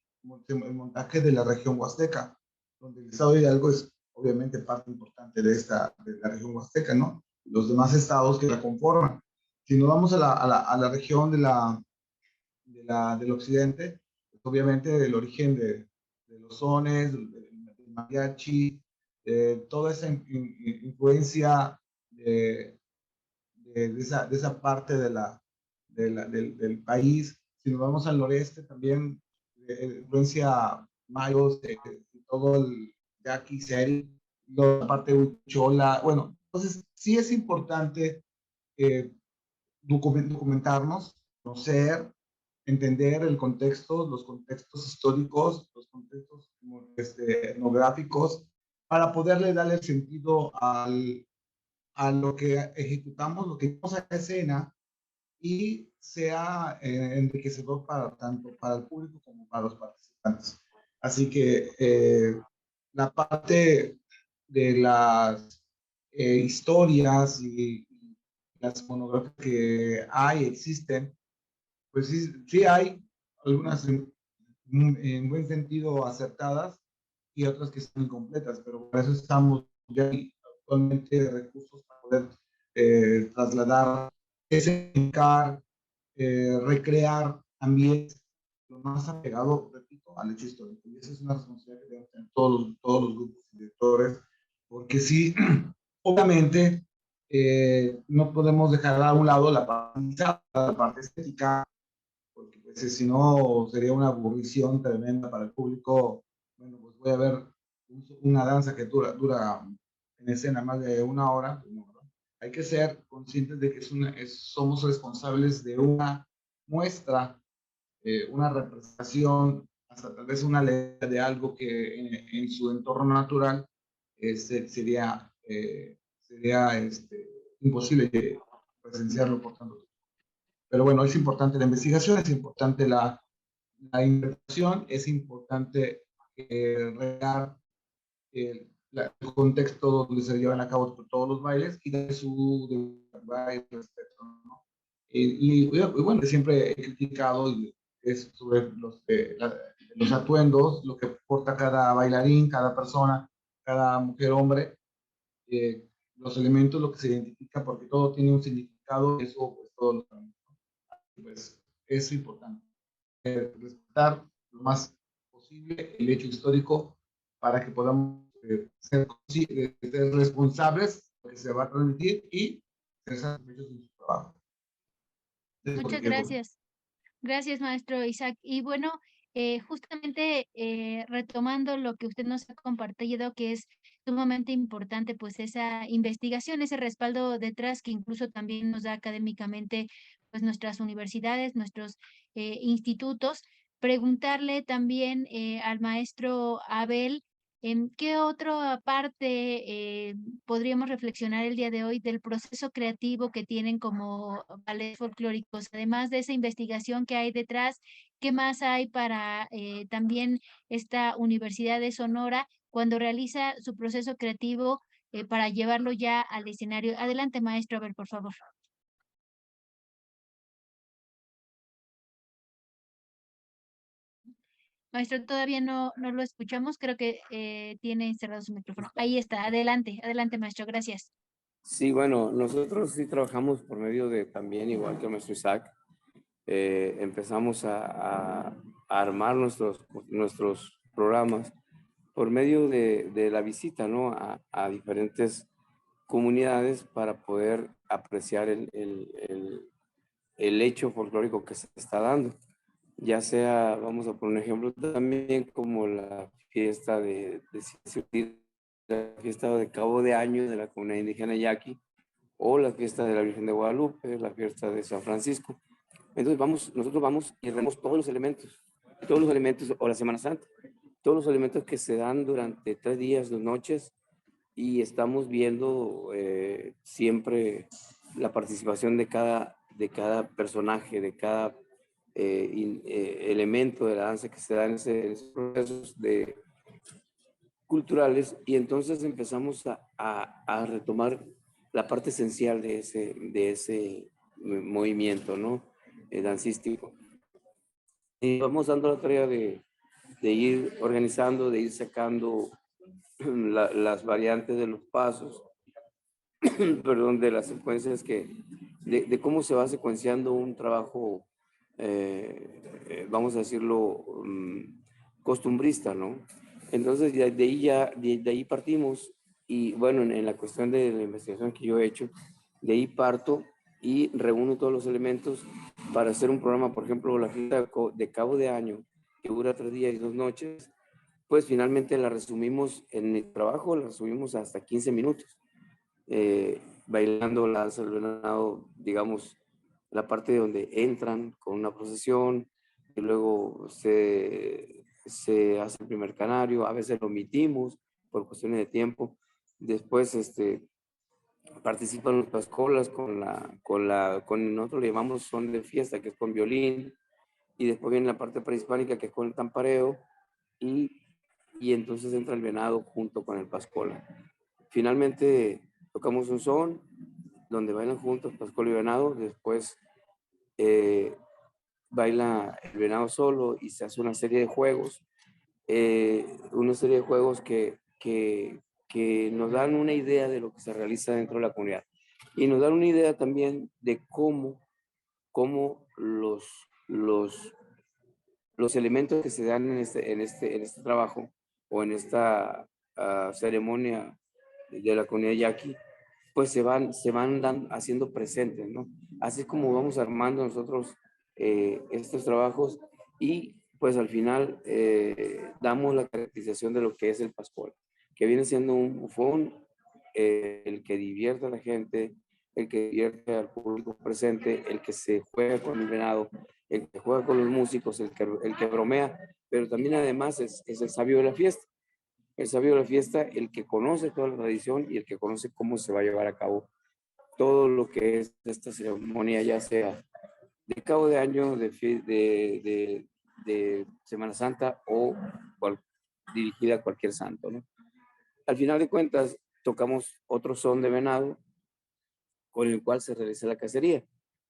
montaje de la región Huasteca, donde el estado de Hidalgo es obviamente parte importante de la región Huasteca, ¿no? Los demás estados que la conforman. Si nos vamos a la región del occidente, pues obviamente el origen de los sones, del mariachi, toda esa influencia de esa parte del país. Si nos vamos al noreste, también influencia mayos, todo el yaqui, seri, la parte huichola. Bueno, entonces sí es importante documentarnos, conocer, entender el contexto, los contextos históricos, los contextos etnográficos, para poderle darle el sentido a lo que ejecutamos, lo que vamos a escena, y sea enriquecedor tanto para el público como para los participantes. Así que la parte de las historias y las monografías que existen, pues sí, sí hay algunas en buen sentido acertadas y otras que están incompletas, pero para eso estamos ya actualmente de recursos para poder trasladar, escenificar, recrear ambientes lo más apegado, repito, al hecho histórico. Y esa es una responsabilidad que deben tener todos los grupos y directores, porque sí, obviamente, no podemos dejar a un lado la parte estética, porque pues, si no sería una aburrición tremenda para el público. Bueno, pues voy a ver una danza que dura en escena más de una hora. No, hay que ser conscientes de que somos responsables de una muestra, una representación, hasta tal vez una ley de algo que en su entorno natural sería imposible presenciarlo por tanto tiempo. Pero bueno, es importante la investigación, es importante la interpretación, es importante regar el contexto donde se llevan a cabo todos los bailes y de su baile, respeto, ¿no? Y bueno, siempre he criticado sobre los atuendos, lo que porta cada bailarín, cada persona, cada mujer, hombre, los elementos, lo que se identifica, porque todo tiene un significado, eso pues todos lo sabemos, ¿no? Pues es importante respetar lo más posible el hecho histórico para que podamos ser responsables de lo que se va a transmitir y ser satisfechos en su trabajo. Muchas gracias. Gracias, maestro Isaac. Y bueno, justamente retomando lo que usted nos ha compartido, que es sumamente importante, pues esa investigación, ese respaldo detrás que incluso también nos da académicamente, pues nuestras universidades, nuestros institutos. Preguntarle también al maestro Abel, ¿en qué otra parte podríamos reflexionar el día de hoy del proceso creativo que tienen como ballets folclóricos? Además de esa investigación que hay detrás, ¿qué más hay para también esta Universidad de Sonora cuando realiza su proceso creativo para llevarlo ya al escenario? Adelante, maestro Abel, por favor. Maestro, todavía no lo escuchamos, creo que tiene encerrado su micrófono. Ahí está, adelante, adelante, maestro, gracias. Sí, bueno, nosotros sí trabajamos por medio de también, igual que el maestro Isaac, empezamos a armar nuestros programas por medio de la visita, ¿no? a diferentes comunidades para poder apreciar el hecho folclórico que se está dando. Ya sea, vamos a poner un ejemplo también, como la fiesta la fiesta de Cabo de Año de la comunidad indígena yaqui, o la fiesta de la Virgen de Guadalupe, la fiesta de San Francisco. Entonces nosotros vamos y vemos todos los elementos, o la Semana Santa, todos los elementos que se dan durante 3 días, 2 noches, y estamos viendo siempre la participación de cada personaje, de cada elemento de la danza que se da en esos procesos culturales, y entonces empezamos a retomar la parte esencial de ese movimiento, ¿no? Dancístico. Y vamos dando la tarea de ir organizando, de ir sacando las variantes de los pasos, perdón, de las secuencias de cómo se va secuenciando un trabajo, vamos a decirlo, costumbrista, ¿no? Entonces de ahí partimos, y bueno, en la cuestión de la investigación que yo he hecho, de ahí parto y reúno todos los elementos para hacer un programa. Por ejemplo, la fiesta de cabo de año, que dura 3 días y 2 noches, pues finalmente la resumimos en el trabajo, la resumimos hasta 15 minutos, bailando la danza del venado, digamos, la parte donde entran con una procesión, y luego se hace el primer canario, a veces lo omitimos por cuestiones de tiempo. Después participan los pascolas con nosotros le llamamos son de fiesta, que es con violín, y después viene la parte prehispánica, que es con el tampareo, y entonces entra el venado junto con el pascola. Finalmente tocamos un son donde bailan juntos pascola y venado. Después baila el venado solo y se hace una serie de juegos, que nos dan una idea de lo que se realiza dentro de la comunidad, y nos dan una idea también de cómo los elementos que se dan en este trabajo, o en esta ceremonia de la comunidad yaqui, pues se van haciendo presentes, ¿no? Así es como vamos armando nosotros estos trabajos, y pues al final damos la caracterización de lo que es el pascual, que viene siendo un bufón, el que divierte a la gente, el que divierte al público presente, el que se juega con el venado, el que juega con los músicos, el que bromea, pero también además es el sabio de la fiesta. El sabio de la fiesta, el que conoce toda la tradición y el que conoce cómo se va a llevar a cabo todo lo que es esta ceremonia, ya sea de cabo de año, de Semana Santa, o dirigida a cualquier santo, ¿no? Al final de cuentas, tocamos otro son de venado con el cual se realiza la cacería.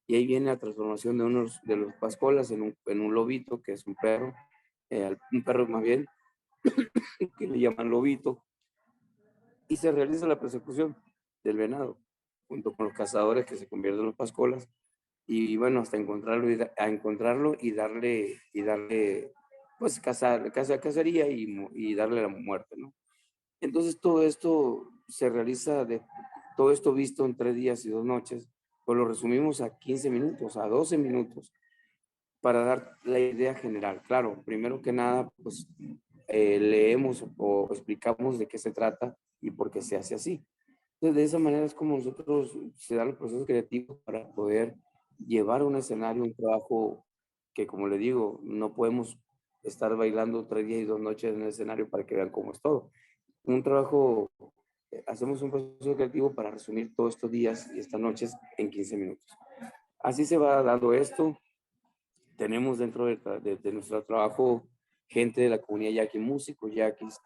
Y ahí viene la transformación de los pascolas en un lobito, que es un perro más bien, que le llaman lobito, y se realiza la persecución del venado, junto con los cazadores que se convierten en los pascolas, y bueno, hasta encontrarlo y darle pues cacería y darle la muerte, ¿no? Entonces todo esto se realiza, todo esto visto en 3 días y 2 noches, pues lo resumimos a 15 minutos, a 12 minutos, para dar la idea general. Claro, primero que nada, pues leemos o explicamos de qué se trata y por qué se hace así. Entonces, de esa manera es como nosotros se dan los procesos creativos para poder llevar a un escenario, un trabajo que, como le digo, no podemos estar bailando 3 días y 2 noches en el escenario para que vean cómo es todo. Un trabajo, hacemos un proceso creativo para resumir todos estos días y estas noches en 15 minutos. Así se va dando esto. Tenemos dentro de nuestro trabajo gente de la comunidad yaqui, músicos yaquis,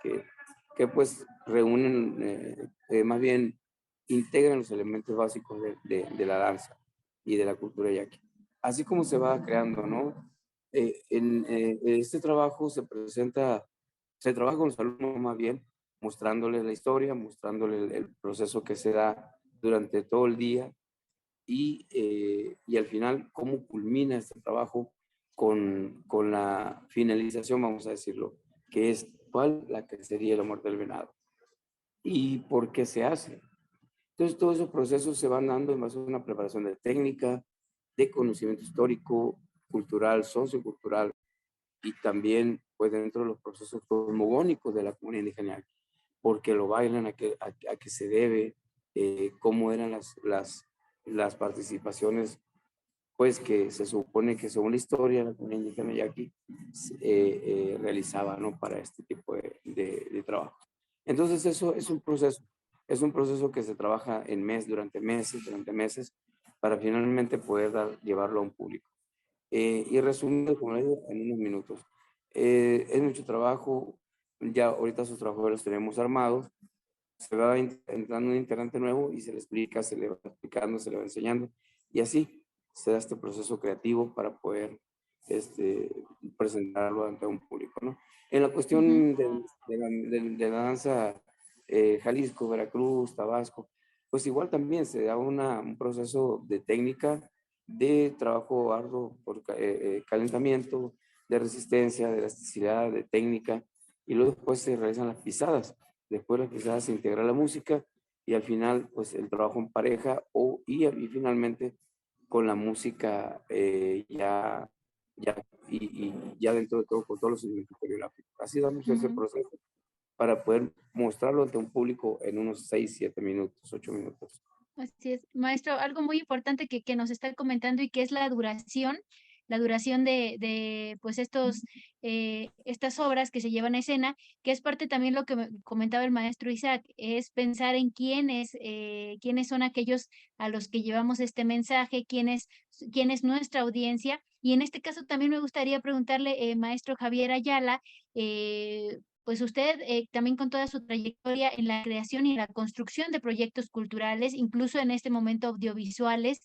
que pues reúnen, más bien integran los elementos básicos de la danza y de la cultura yaqui. Así como se va creando, ¿no? En este trabajo se trabaja con los alumnos más bien, mostrándoles la historia, mostrándoles el proceso que se da durante todo el día, y al final cómo culmina este trabajo con la finalización, vamos a decirlo, que es la que sería la muerte del venado y por qué se hace. Entonces todos esos procesos se van dando en base a una preparación de técnica, de conocimiento histórico, cultural, sociocultural, y también pues dentro de los procesos cosmogónicos de la comunidad indígena, porque lo bailan, a qué se debe, cómo eran las participaciones pues que se supone que según la historia la comunidad indígena yaqui realizaba, ¿no? Para este tipo de trabajo. Entonces eso es un proceso que se trabaja durante meses, para finalmente poder llevarlo a un público. Y resumiendo, como le digo, en unos minutos. Es mucho trabajo, ya ahorita sus trabajos los tenemos armados, se va entrando un integrante nuevo y se le explica, se le va explicando, se le va enseñando, y así se da este proceso creativo para poder presentarlo ante un público, ¿no? En la cuestión de la danza Jalisco, Veracruz, Tabasco, pues igual también se da un proceso de técnica, de trabajo arduo por calentamiento, de resistencia, de elasticidad, de técnica, y luego después se realizan las pisadas. Después de las pisadas se integra la música y al final pues el trabajo en pareja y finalmente con la música ya dentro de todo con todos los elementos coreográficos. Así damos ese proceso para poder mostrarlo ante un público en unos 6, 7 minutos, 8 minutos. Así es. Maestro, algo muy importante que nos está comentando y que es la duración de pues estas obras que se llevan a escena, que es parte también lo que comentaba el maestro Isaac, es pensar en quiénes son aquellos a los que llevamos este mensaje, quién es nuestra audiencia. Y en este caso también me gustaría preguntarle, maestro Javier Ayala, pues usted también con toda su trayectoria en la creación y la construcción de proyectos culturales, incluso en este momento audiovisuales,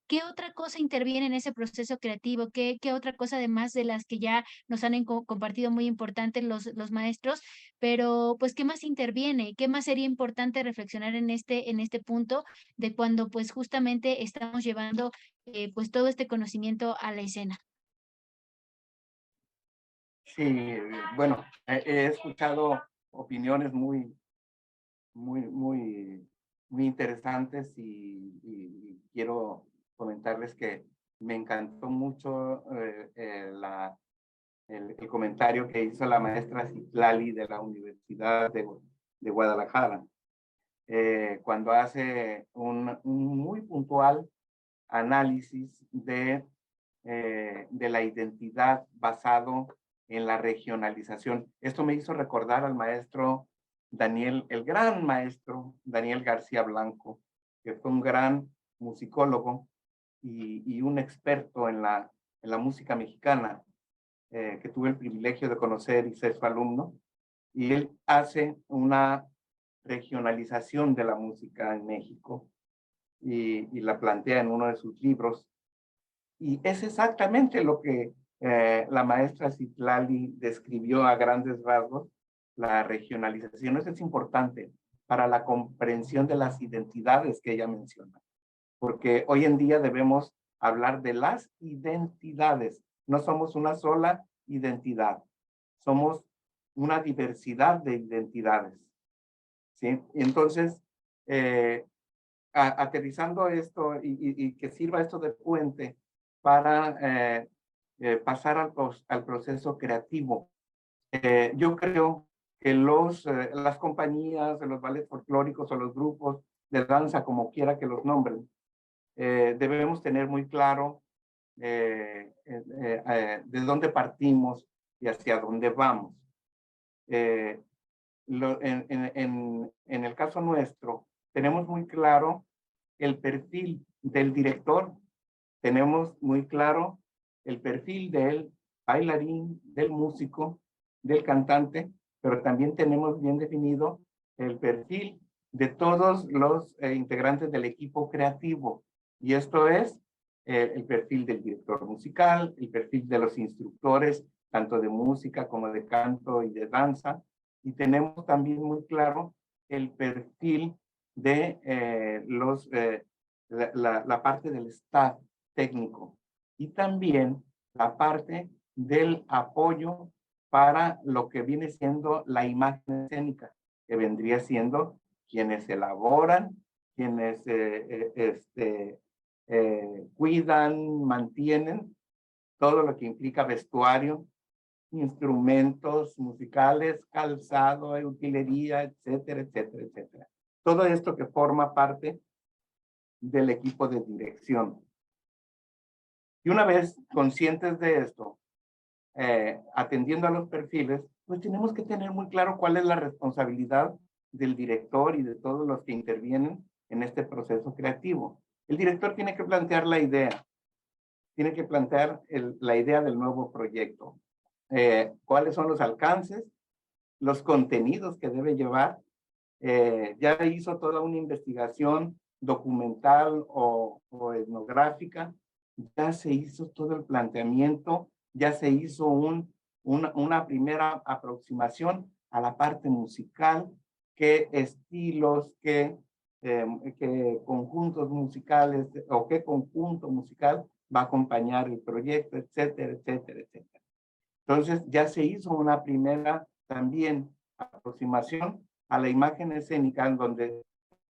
¿qué otra cosa interviene en ese proceso creativo? ¿Qué otra cosa, además de las que ya nos han compartido muy importantes los maestros? Pero, pues, ¿qué más interviene? ¿Qué más sería importante reflexionar en este punto de cuando, pues, justamente estamos llevando, pues, todo este conocimiento a la escena? Sí, bueno, he escuchado opiniones muy interesantes y quiero comentarles que me encantó mucho el comentario que hizo la maestra Citlali de la Universidad de Guadalajara, cuando hace un muy puntual análisis de la identidad basado en la regionalización. Esto me hizo recordar al maestro Daniel, el gran maestro Daniel García Blanco, que fue un gran musicólogo y un experto en la música mexicana, que tuve el privilegio de conocer y ser su alumno. Y él hace una regionalización de la música en México y la plantea en uno de sus libros. Y es exactamente lo que la maestra Citlali describió a grandes rasgos. La regionalización es importante para la comprensión de las identidades que ella menciona, porque hoy en día debemos hablar de las identidades. No somos una sola identidad, somos una diversidad de identidades, ¿sí? Y entonces, aterrizando esto y que sirva esto de puente para pasar al proceso creativo. Yo creo que las compañías, los ballets folclóricos o los grupos de danza, como quiera que los nombren, debemos tener muy claro de dónde partimos y hacia dónde vamos. En el caso nuestro, tenemos muy claro el perfil del director, tenemos muy claro el perfil del bailarín, del músico, del cantante, pero también tenemos bien definido el perfil de todos los integrantes del equipo creativo. Y esto es el perfil del director musical, el perfil de los instructores, tanto de música como de canto y de danza. Y tenemos también muy claro el perfil de la parte del staff técnico y también la parte del apoyo para lo que viene siendo la imagen escénica, que vendría siendo quienes elaboran, quienes cuidan, mantienen todo lo que implica vestuario, instrumentos musicales, calzado, utilería, etcétera, etcétera, etcétera. Todo esto que forma parte del equipo de dirección. Y una vez conscientes de esto, atendiendo a los perfiles, pues tenemos que tener muy claro cuál es la responsabilidad del director y de todos los que intervienen en este proceso creativo. El director tiene que plantear la idea, tiene que plantear la idea del nuevo proyecto, cuáles son los alcances, los contenidos que debe llevar. Ya hizo toda una investigación documental o etnográfica, ya se hizo todo el planteamiento, ya se hizo una primera aproximación a la parte musical, qué estilos, qué conjuntos musicales o qué conjunto musical va a acompañar el proyecto, etcétera, etcétera, etcétera. Entonces ya se hizo una primera también aproximación a la imagen escénica, en donde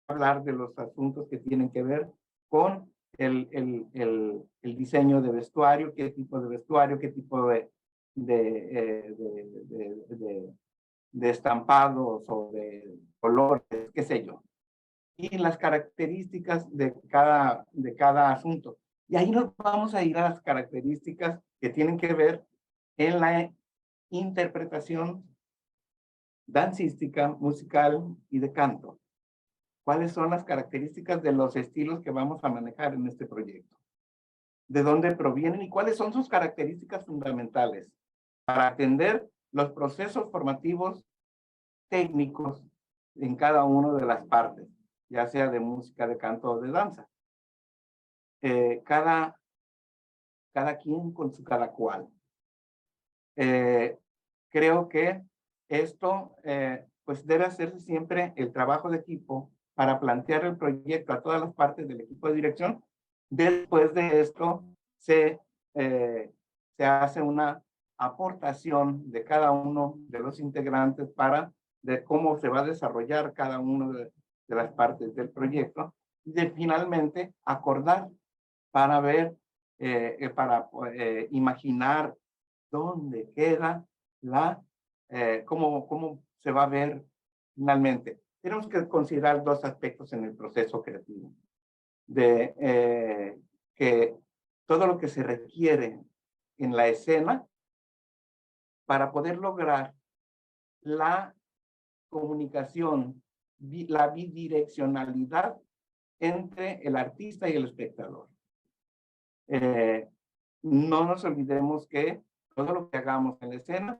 hablar de los asuntos que tienen que ver con el diseño de vestuario, qué tipo de vestuario, qué tipo de estampados o de colores, qué sé yo, y las características de cada asunto. Y ahí nos vamos a ir a las características que tienen que ver en la interpretación dancística, musical y de canto. ¿Cuáles son las características de los estilos que vamos a manejar en este proyecto? ¿De dónde provienen y cuáles son sus características fundamentales para atender los procesos formativos técnicos en cada una de las partes, ya sea de música, de canto o de danza? Cada quien con su cada cual. Creo que esto pues debe hacerse siempre el trabajo de equipo para plantear el proyecto a todas las partes del equipo de dirección. Después de esto se hace una aportación de cada uno de los integrantes para de cómo se va a desarrollar cada una de las partes del proyecto y de finalmente acordar para ver, imaginar dónde queda cómo se va a ver finalmente. Tenemos que considerar dos aspectos en el proceso creativo. Que todo lo que se requiere en la escena para poder lograr la comunicación, la bidireccionalidad entre el artista y el espectador. No nos olvidemos que todo lo que hagamos en la escena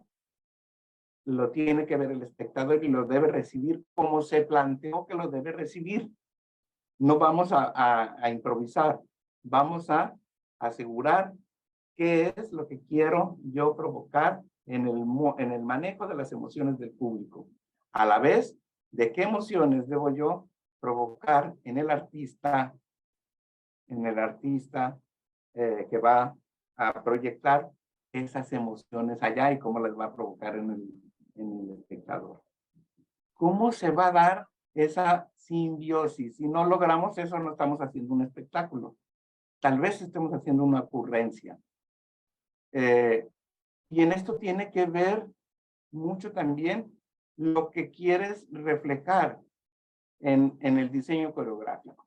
lo tiene que ver el espectador y lo debe recibir como se planteó que lo debe recibir. No vamos a improvisar, vamos a asegurar qué es lo que quiero yo provocar en el manejo de las emociones del público. A la vez, de qué emociones debo yo provocar en el artista que va a proyectar esas emociones allá y cómo las va a provocar en el espectador. ¿Cómo se va a dar esa simbiosis? Si no logramos eso, no estamos haciendo un espectáculo. Tal vez estemos haciendo una ocurrencia. Y en esto tiene que ver mucho también lo que quieres reflejar en el diseño coreográfico.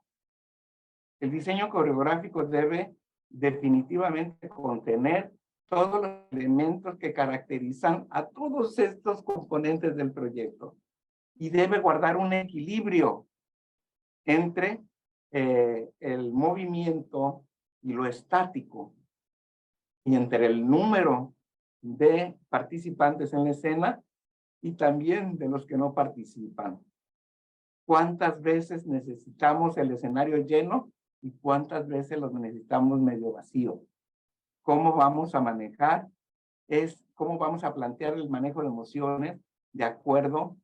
El diseño coreográfico debe definitivamente contener todos los elementos que caracterizan a todos estos componentes del proyecto y debe guardar un equilibrio entre el movimiento y lo estático y entre el número de participantes en la escena y también de los que no participan. ¿Cuántas veces necesitamos el escenario lleno y cuántas veces lo necesitamos medio vacío? ¿Cómo vamos a manejar? ¿Cómo vamos a plantear el manejo de emociones de acuerdo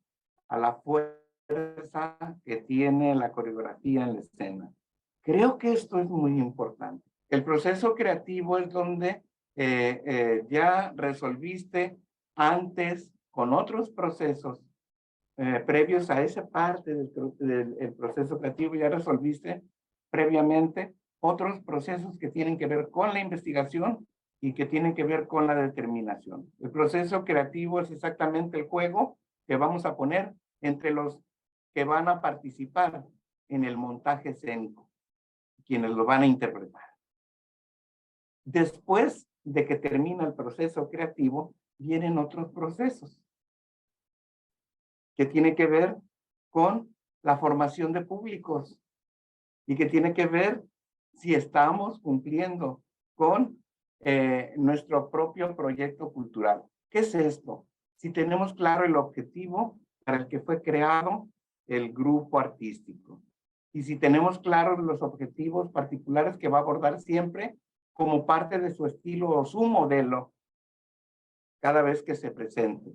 a la fuerza que tiene la coreografía en la escena? Creo que esto es muy importante. El proceso creativo es donde ya resolviste antes con otros procesos previos a esa parte del proceso creativo, ya resolviste previamente otros procesos que tienen que ver con la investigación y que tienen que ver con la determinación. El proceso creativo es exactamente el juego que vamos a poner entre los que van a participar en el montaje escénico, quienes lo van a interpretar. Después de que termina el proceso creativo, vienen otros procesos que tienen que ver con la formación de públicos y que tiene que ver si estamos cumpliendo con nuestro propio proyecto cultural. ¿Qué es esto? Si tenemos claro el objetivo para el que fue creado el grupo artístico. Y si tenemos claros los objetivos particulares que va a abordar siempre como parte de su estilo o su modelo cada vez que se presente.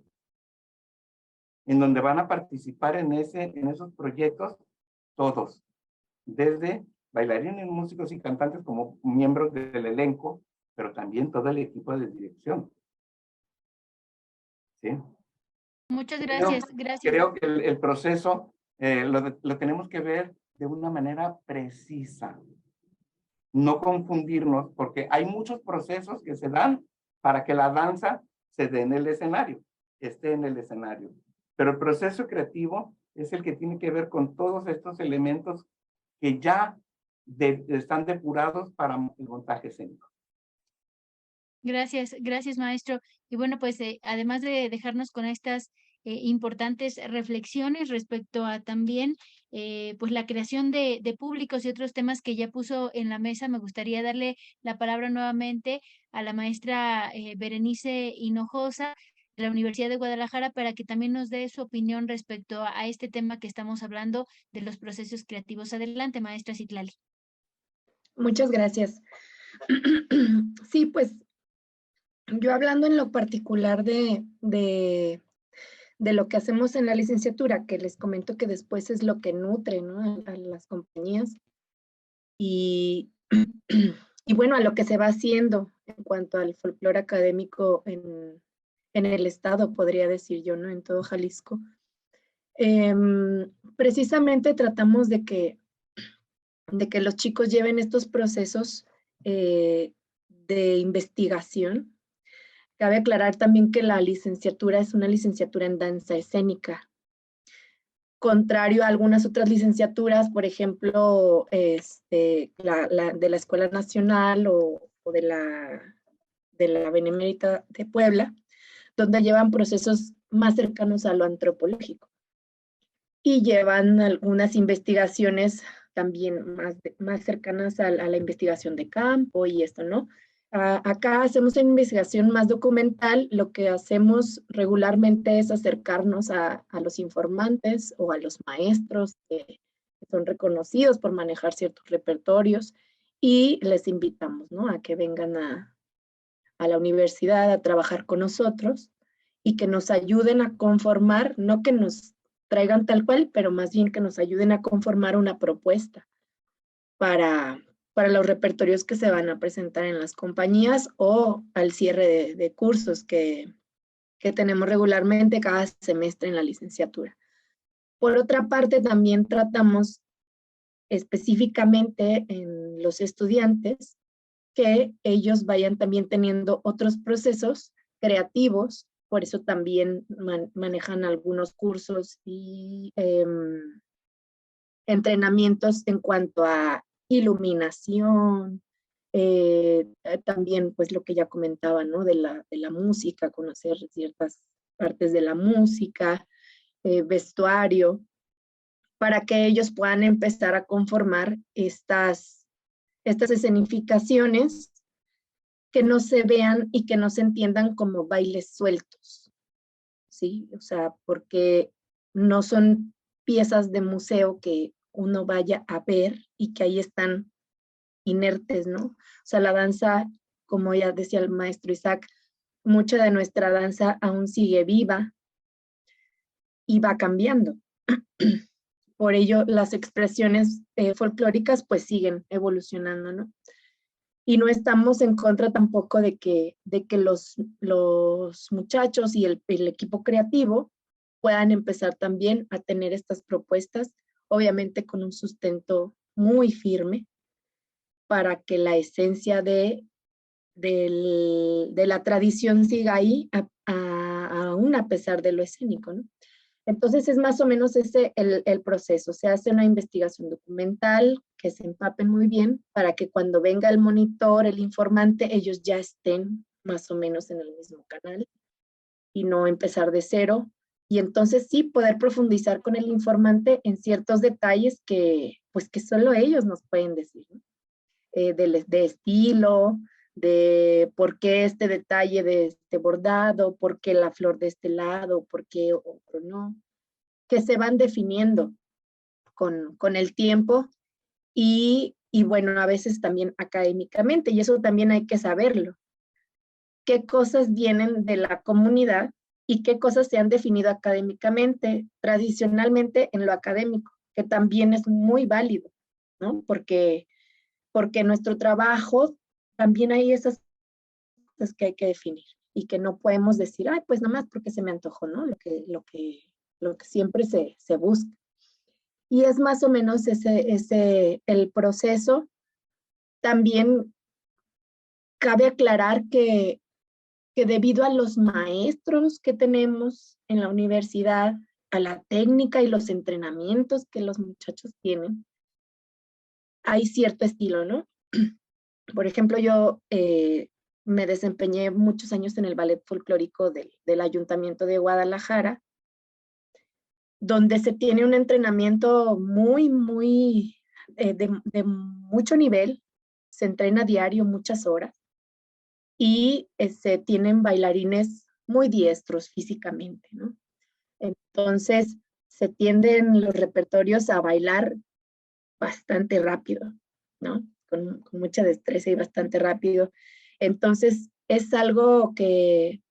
En donde van a participar en esos proyectos todos, desde bailarines, músicos y cantantes como miembros del elenco, pero también todo el equipo de dirección. ¿Sí? Muchas gracias, gracias. Creo que el proceso lo tenemos que ver de una manera precisa. No confundirnos, porque hay muchos procesos que se dan para que la danza se dé en el escenario, esté en el escenario. Pero el proceso creativo es el que tiene que ver con todos estos elementos que ya están depurados para el montaje escénico. Gracias, gracias, maestro. Y bueno, pues además de dejarnos con estas importantes reflexiones respecto a también pues la creación de públicos y otros temas que ya puso en la mesa, me gustaría darle la palabra nuevamente a la maestra Berenice Hinojosa de la Universidad de Guadalajara para que también nos dé su opinión respecto a este tema que estamos hablando de los procesos creativos. Adelante, maestra Citlali. Muchas gracias. Sí, pues yo hablando en lo particular de lo que hacemos en la licenciatura, que les comento que después es lo que nutre, ¿no?, a las compañías. Y bueno, a lo que se va haciendo en cuanto al folclore académico en el estado, podría decir yo, ¿no?, en todo Jalisco. Precisamente tratamos de que los chicos lleven estos procesos de investigación. Cabe aclarar también que la licenciatura es una licenciatura en danza escénica. Contrario a algunas otras licenciaturas, por ejemplo, de la Escuela Nacional o de la Benemérita de Puebla, donde llevan procesos más cercanos a lo antropológico. Y llevan algunas investigaciones también más cercanas a la investigación de campo y esto, ¿no? Acá hacemos una investigación más documental. Lo que hacemos regularmente es acercarnos a los informantes o a los maestros que son reconocidos por manejar ciertos repertorios y les invitamos, ¿no?, a que vengan a la universidad a trabajar con nosotros y que nos ayuden a conformar, no que nos traigan tal cual, pero más bien que nos ayuden a conformar una propuesta para los repertorios que se van a presentar en las compañías o al cierre de cursos que tenemos regularmente cada semestre en la licenciatura. Por otra parte, también tratamos específicamente en los estudiantes que ellos vayan también teniendo otros procesos creativos. Por eso también manejan algunos cursos y entrenamientos en cuanto a iluminación, también pues lo que ya comentaba, ¿no?, de la música, conocer ciertas partes de la música, vestuario, para que ellos puedan empezar a conformar estas escenificaciones que no se vean y que no se entiendan como bailes sueltos, ¿sí? O sea, porque no son piezas de museo que uno vaya a ver y que ahí están inertes, ¿no? O sea, la danza, como ya decía el maestro Isaac, mucha de nuestra danza aún sigue viva y va cambiando. Por ello, las expresiones folclóricas pues siguen evolucionando, ¿no? Y no estamos en contra tampoco de que los muchachos y el equipo creativo puedan empezar también a tener estas propuestas, obviamente con un sustento muy firme, para que la esencia de la tradición siga ahí, aún a pesar de lo escénico, ¿no? Entonces es más o menos ese el proceso. Se hace una investigación documental que se empapen muy bien para que cuando venga el monitor, el informante, ellos ya estén más o menos en el mismo canal y no empezar de cero. Y entonces sí poder profundizar con el informante en ciertos detalles que, pues, que solo ellos nos pueden decir, ¿no? De estilo, de por qué este detalle de este bordado, por qué la flor de este lado, por qué otro no, que se van definiendo con el tiempo y bueno, a veces también académicamente, y eso también hay que saberlo. ¿Qué cosas vienen de la comunidad y qué cosas se han definido académicamente, tradicionalmente en lo académico, que también es muy válido, ¿no? Porque nuestro trabajo también hay esas cosas que hay que definir y que no podemos decir, ay, pues nada más porque se me antojó, ¿no? Lo que siempre se busca. Y es más o menos el proceso. También cabe aclarar que debido a los maestros que tenemos en la universidad, a la técnica y los entrenamientos que los muchachos tienen, hay cierto estilo, ¿no? Por ejemplo, yo me desempeñé muchos años en el ballet folclórico del Ayuntamiento de Guadalajara, donde se tiene un entrenamiento muy de mucho nivel, se entrena diario muchas horas y se tienen bailarines muy diestros físicamente, ¿no? Entonces, se tienden los repertorios a bailar bastante rápido, ¿no? Con mucha destreza y bastante rápido. Entonces, es algo que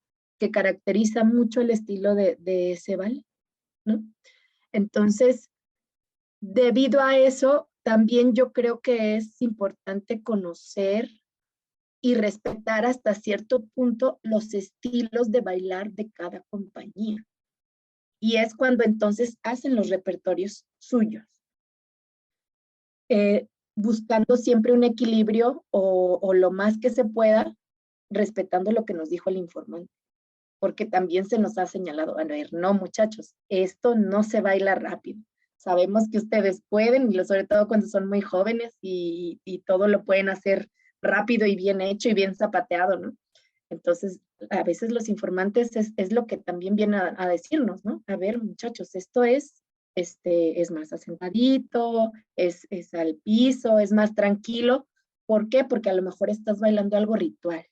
caracteriza mucho el estilo de ese ballet, ¿no? Entonces, debido a eso, también yo creo que es importante conocer y respetar hasta cierto punto los estilos de bailar de cada compañía. Y es cuando entonces hacen los repertorios suyos, buscando siempre un equilibrio o lo más que se pueda, respetando lo que nos dijo el informante. Porque también se nos ha señalado, a ver, no muchachos, esto no se baila rápido. Sabemos que ustedes pueden, y sobre todo cuando son muy jóvenes y todo lo pueden hacer rápido y bien hecho y bien zapateado, ¿no? Entonces, a veces los informantes es lo que también vienen a decirnos, ¿no? A ver, muchachos, esto es más asentadito, es al piso, es más tranquilo. ¿Por qué? Porque a lo mejor estás bailando algo ritual.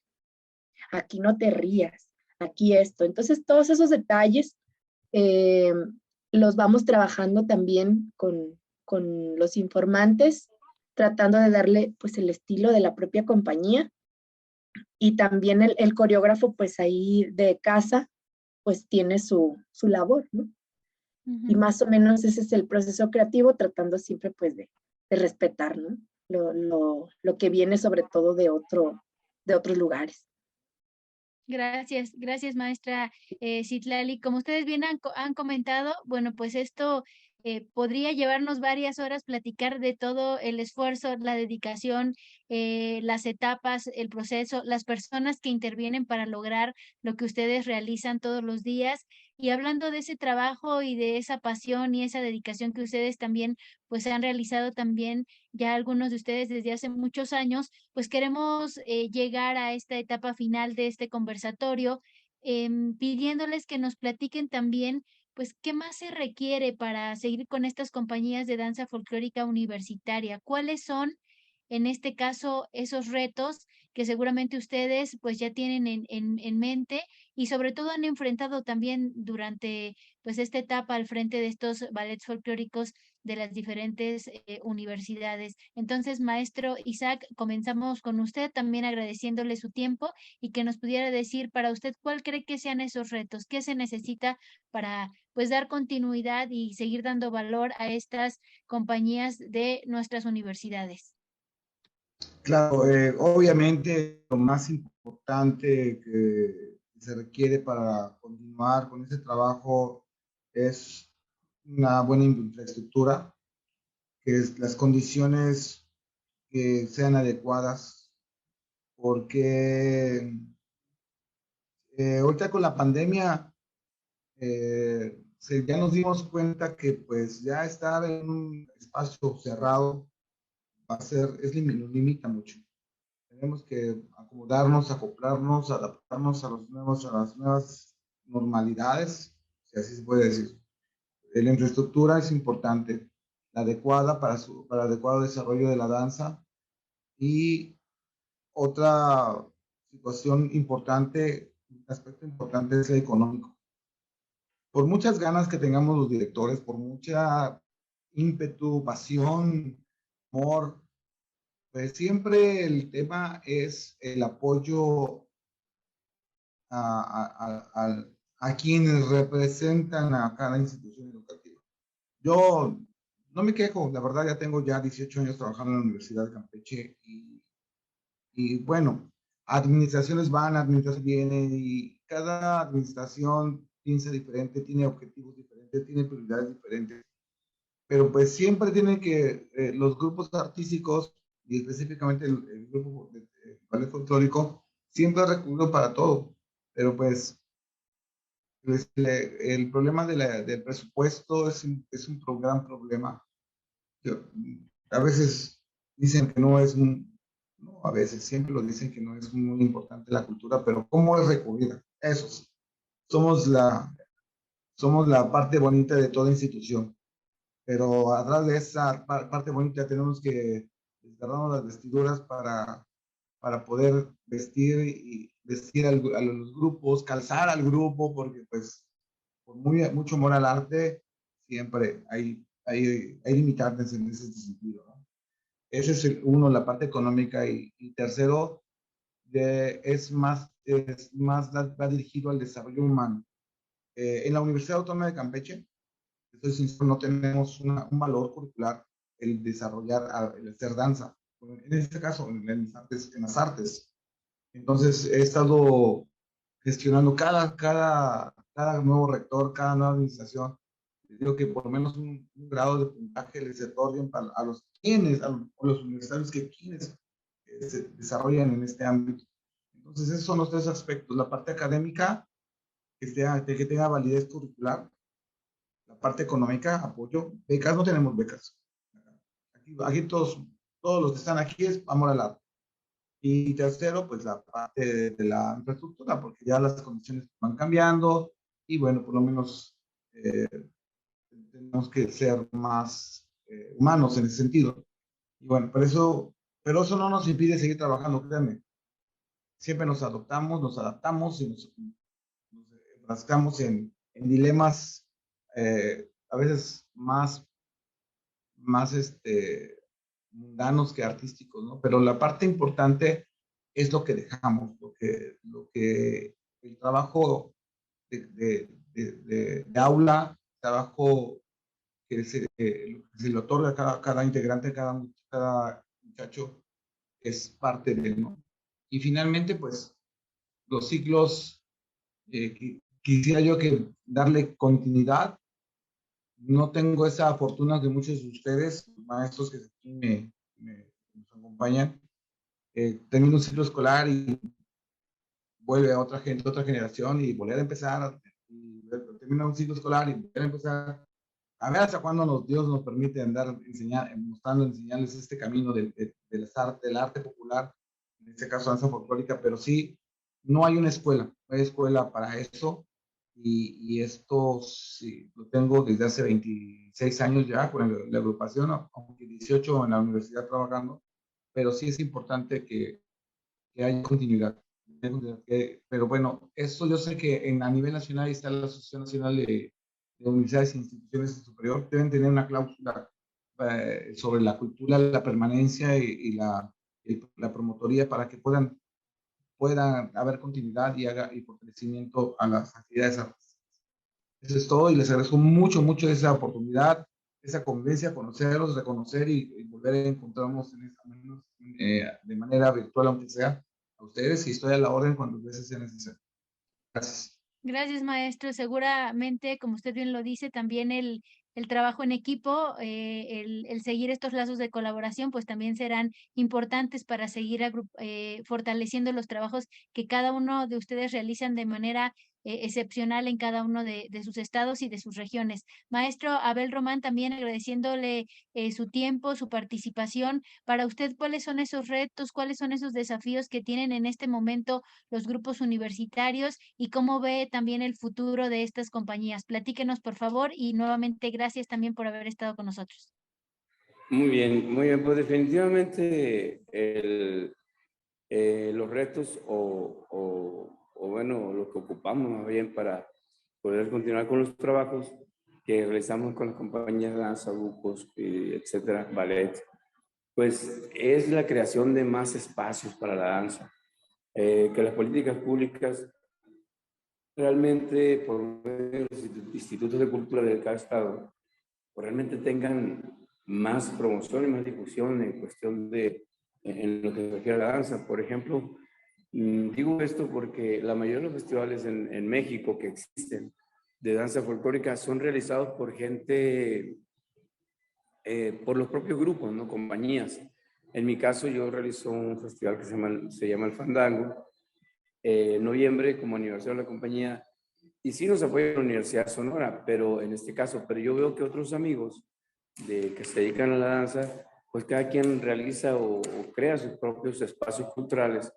Aquí no te rías, aquí esto. Entonces, todos esos detalles los vamos trabajando también con los informantes, tratando de darle pues el estilo de la propia compañía y también el coreógrafo pues ahí de casa pues tiene su labor, ¿no? Y más o menos ese es el proceso creativo, tratando siempre pues de respetar, ¿no? Lo que viene sobre todo de otros lugares. Gracias, gracias maestra Citlali. Como ustedes bien han comentado, bueno, pues esto podría llevarnos varias horas platicar de todo el esfuerzo, la dedicación, las etapas, el proceso, las personas que intervienen para lograr lo que ustedes realizan todos los días. Y hablando de ese trabajo y de esa pasión y esa dedicación que ustedes también pues han realizado también ya algunos de ustedes desde hace muchos años, pues queremos llegar a esta etapa final de este conversatorio, pidiéndoles que nos platiquen también, pues, qué más se requiere para seguir con estas compañías de danza folclórica universitaria. ¿Cuáles son, en este caso, esos retos que seguramente ustedes, pues, ya tienen en mente y sobre todo han enfrentado también durante, pues, esta etapa al frente de estos ballets folclóricos de las diferentes universidades? Entonces, maestro Isaac, comenzamos con usted también agradeciéndole su tiempo y que nos pudiera decir para usted cuál cree que sean esos retos, qué se necesita para pues dar continuidad y seguir dando valor a estas compañías de nuestras universidades. Claro, obviamente lo más importante que se requiere para continuar con ese trabajo es una buena infraestructura, que las condiciones que sean adecuadas, porque ahorita con la pandemia ya nos dimos cuenta que pues ya estar en un espacio cerrado nos limita mucho. Tenemos que acomodarnos, acoplarnos, adaptarnos a las nuevas normalidades, si así se puede decir. La infraestructura es importante, la adecuada para el adecuado desarrollo de la danza. Y otra situación importante, un aspecto importante es el económico. Por muchas ganas que tengamos los directores, por mucha ímpetu, pasión, amor, pues siempre el tema es el apoyo a quienes representan a cada institución educativa. Yo no me quejo, la verdad ya tengo ya 18 años trabajando en la Universidad de Campeche y bueno, administraciones van, administraciones vienen y cada administración piensa diferente, tiene objetivos diferentes, tiene prioridades diferentes, pero pues siempre tienen que los grupos artísticos y específicamente el grupo de ballet folclórico siempre ha recurrido para todo, pero pues el problema del presupuesto es un gran problema. A veces dicen que no es no, a veces siempre lo dicen que no es muy importante la cultura, pero ¿cómo es recurrida? Eso sí, somos la parte bonita de toda institución, pero atrás de esa parte bonita tenemos que desgarrarnos las vestiduras para poder vestir a los grupos, calzar al grupo, porque pues por mucho amor al arte, siempre hay limitantes en ese sentido, ¿no? Ese es uno, la parte económica, y tercero, va dirigido al desarrollo humano. En la Universidad Autónoma de Campeche, estoy sincero, no tenemos un valor curricular el desarrollar, el hacer danza. En este caso, en las artes. Entonces, he estado gestionando cada nuevo rector, cada nueva administración. Digo que por lo menos un grado de puntaje les otorguen a los universitarios que quienes se desarrollan en este ámbito. Entonces, esos son los tres aspectos. La parte académica, que tenga validez curricular. La parte económica, apoyo. Becas, no tenemos becas. Aquí todos los que están aquí es amor al arte. Y tercero, pues la parte de la infraestructura, porque ya las condiciones van cambiando y bueno, por lo menos tenemos que ser más humanos en ese sentido. Y bueno, pero eso no nos impide seguir trabajando, créanme. Siempre nos adaptamos y nos enfrascamos en dilemas a veces más mundanos que artísticos, ¿no? Pero la parte importante es lo que dejamos, el trabajo de aula, trabajo que se le otorga a cada integrante, cada muchacho, es parte de él, ¿no? Y finalmente, pues, los ciclos, quisiera yo que darle continuidad. No tengo esa fortuna que muchos de ustedes, maestros que aquí nos acompañan, termina un ciclo escolar y vuelve a otra gente, otra generación y volver a empezar, y termina un ciclo escolar y volver a empezar. A ver hasta cuándo Dios nos permite andar enseñarles este camino del arte popular, en este caso danza folclórica, pero sí, no hay una escuela, no hay escuela para eso. Y esto sí, lo tengo desde hace 26 años ya con la agrupación, aunque 18 en la universidad trabajando, pero sí es importante que haya continuidad. Pero bueno, eso yo sé que a nivel nacional está la Asociación Nacional de Universidades e Instituciones Superior, deben tener una cláusula sobre la cultura, la permanencia y la promotoría para que puedan haber continuidad y fortalecimiento a las actividades artísticas. Eso es todo y les agradezco mucho, mucho esa oportunidad, esa convivencia, conocerlos, reconocer y volver a encontrarnos de manera virtual, aunque sea, a ustedes, y estoy a la orden cuando veces sea necesario. Gracias. Gracias, maestro. Seguramente, como usted bien lo dice, también el trabajo en equipo, el seguir estos lazos de colaboración, pues también serán importantes para seguir fortaleciendo los trabajos que cada uno de ustedes realizan de manera excepcional en cada uno de sus estados y de sus regiones. Maestro Abel Román, también agradeciéndole su tiempo, su participación. Para usted, ¿cuáles son esos retos, cuáles son esos desafíos que tienen en este momento los grupos universitarios y cómo ve también el futuro de estas compañías? Platíquenos, por favor, y nuevamente gracias también por haber estado con nosotros. Muy bien, muy bien. Pues definitivamente los retos o bueno, lo que ocupamos más bien para poder continuar con los trabajos que realizamos con las compañías de danza, grupos, etcétera, ballet, pues es la creación de más espacios para la danza, que las políticas públicas realmente por medio de los institutos de cultura de cada estado, pues realmente tengan más promoción y más difusión en cuestión de, en lo que se refiere a la danza. Por ejemplo, digo esto porque la mayoría de los festivales en México que existen de danza folclórica son realizados por gente, por los propios grupos, ¿no? Compañías. En mi caso, yo realizo un festival que se llama El Fandango, en noviembre, como aniversario de la compañía, y sí nos apoya la Universidad Sonora, pero en este caso, pero yo veo que otros amigos que se dedican a la danza, pues cada quien realiza o crea sus propios espacios culturales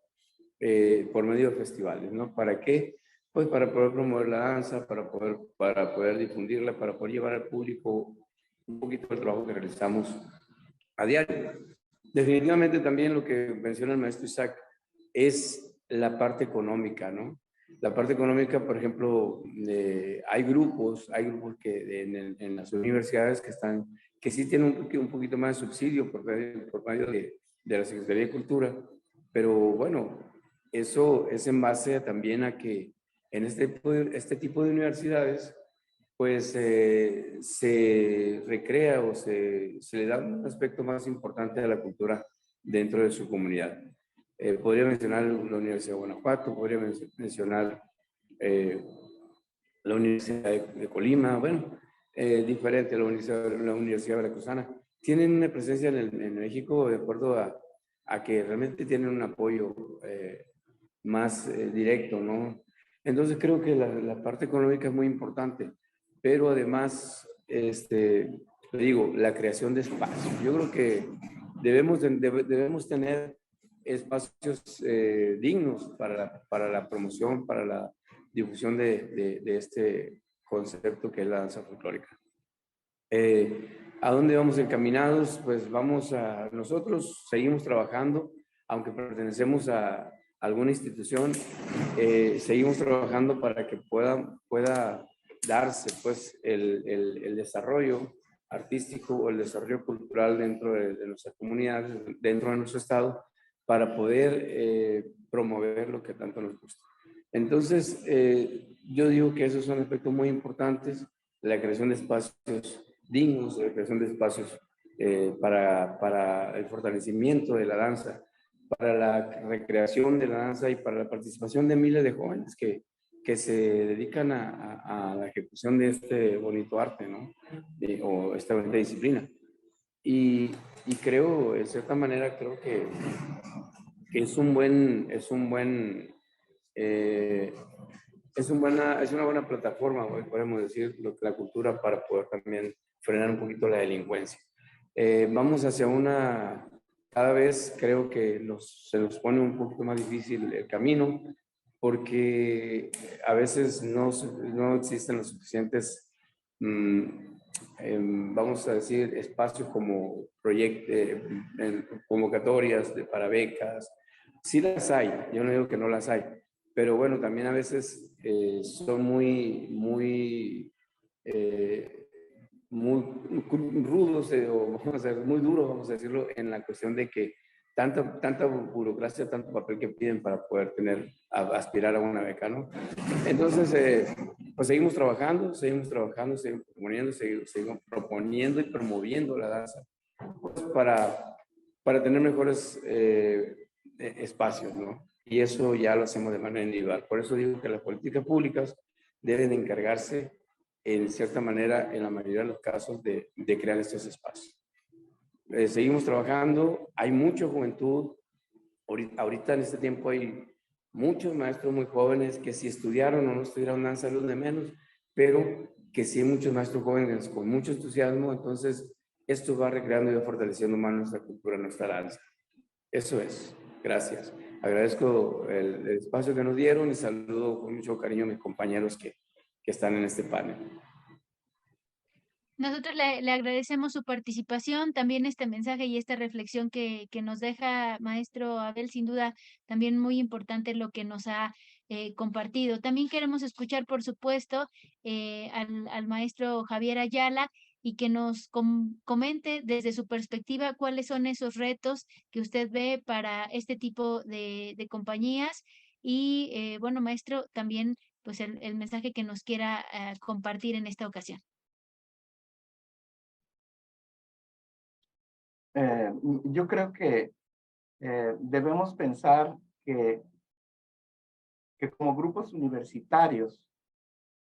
por medio de festivales, ¿no? ¿Para qué? Pues para poder promover la danza, para poder difundirla, para poder llevar al público un poquito del trabajo que realizamos a diario. Definitivamente también lo que menciona el maestro Isaac es la parte económica, ¿no? La parte económica, por ejemplo, hay grupos que en las universidades que sí tienen un poquito más de subsidio por medio de la Secretaría de Cultura, pero bueno, eso es en base también a que en este tipo de universidades, pues se recrea o se le da un aspecto más importante a la cultura dentro de su comunidad. Podría mencionar la Universidad de Guanajuato, podría mencionar la Universidad de Colima, bueno, diferente, la Universidad Veracruzana. Tienen una presencia en México de acuerdo a que realmente tienen un apoyo más directo, ¿no? Entonces creo que la parte económica es muy importante, pero además, le digo, la creación de espacios. Yo creo que debemos tener espacios dignos para la promoción, para la difusión de este concepto que es la danza folclórica. ¿A dónde vamos encaminados? Pues nosotros seguimos trabajando, aunque pertenecemos a alguna institución, seguimos trabajando para que pueda darse pues el desarrollo artístico o el desarrollo cultural dentro de nuestras comunidades, dentro de nuestro estado, para poder promover lo que tanto nos gusta. Entonces, yo digo que esos son aspectos muy importantes, la creación de espacios dignos, la creación de espacios para el fortalecimiento de la danza, para la recreación de la danza y para la participación de miles de jóvenes que se dedican a la ejecución de este bonito arte, ¿no? O esta bonita disciplina. Y creo, en cierta manera, creo que es una buena plataforma, podemos decir, la cultura para poder también frenar un poquito la delincuencia. Vamos hacia cada vez creo que se nos pone un poquito más difícil el camino, porque a veces no existen los suficientes, vamos a decir, espacios como convocatorias para becas. Sí las hay, yo no digo que no las hay, pero bueno, también a veces son muy rudos o vamos a decir, muy duros, vamos a decirlo, en la cuestión de que tanta burocracia, tanto papel que piden para poder aspirar a una beca, ¿no? Entonces, pues seguimos trabajando, seguimos proponiendo y promoviendo la danza, pues para tener mejores espacios, ¿no? Y eso ya lo hacemos de manera individual. Por eso digo que las políticas públicas deben encargarse, en cierta manera, en la mayoría de los casos, de crear estos espacios. Seguimos trabajando, hay mucha juventud. Ahorita en este tiempo hay muchos maestros muy jóvenes que si estudiaron o no estudiaron danza los de menos, pero que sí hay muchos maestros jóvenes con mucho entusiasmo, entonces esto va recreando y va fortaleciendo más nuestra cultura, nuestra danza. Eso es. Gracias. Agradezco el espacio que nos dieron y saludo con mucho cariño a mis compañeros que están en este panel. Nosotros le agradecemos su participación, también este mensaje y esta reflexión que nos deja maestro Abel, sin duda también muy importante lo que nos ha compartido. También queremos escuchar, por supuesto, al maestro Javier Ayala y que nos comente desde su perspectiva cuáles son esos retos que usted ve para este tipo de compañías. Y bueno, maestro, también pues el mensaje que nos quiera compartir en esta ocasión. Yo creo que debemos pensar que como grupos universitarios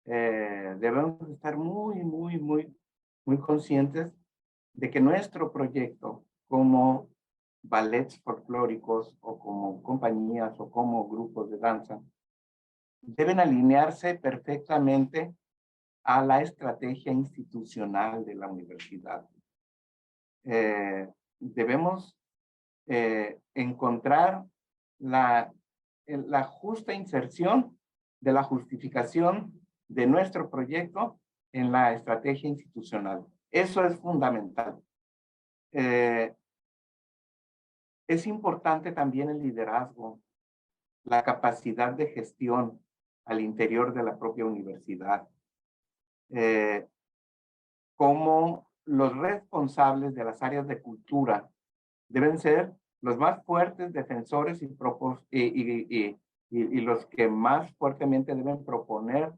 debemos estar muy conscientes de que nuestro proyecto como ballets folclóricos o como compañías o como grupos de danza deben alinearse perfectamente a la estrategia institucional de la universidad. Debemos encontrar la justa inserción de la justificación de nuestro proyecto en la estrategia institucional. Eso es fundamental. Es importante también el liderazgo, la capacidad de gestión al interior de la propia universidad. Como los responsables de las áreas de cultura deben ser los más fuertes defensores y los que más fuertemente deben proponer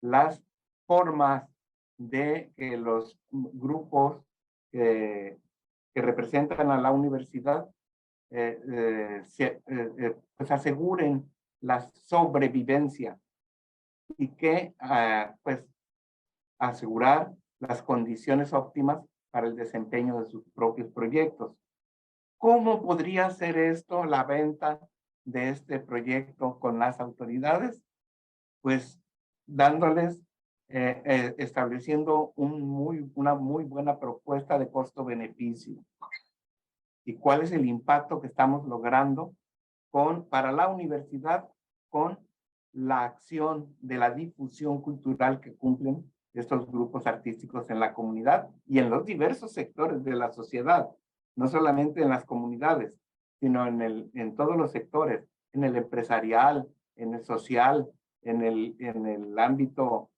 las formas de que los grupos que representan a la universidad pues aseguren la sobrevivencia y que pues asegurar las condiciones óptimas para el desempeño de sus propios proyectos. ¿Cómo podría ser esto la venta de este proyecto con las autoridades? Pues dándoles, estableciendo una muy buena propuesta de costo-beneficio. ¿Y cuál es el impacto que estamos logrando para la universidad con la acción de la difusión cultural que cumplen estos grupos artísticos en la comunidad y en los diversos sectores de la sociedad? No solamente en las comunidades, sino en todos los sectores, en el empresarial, en el social, en el ámbito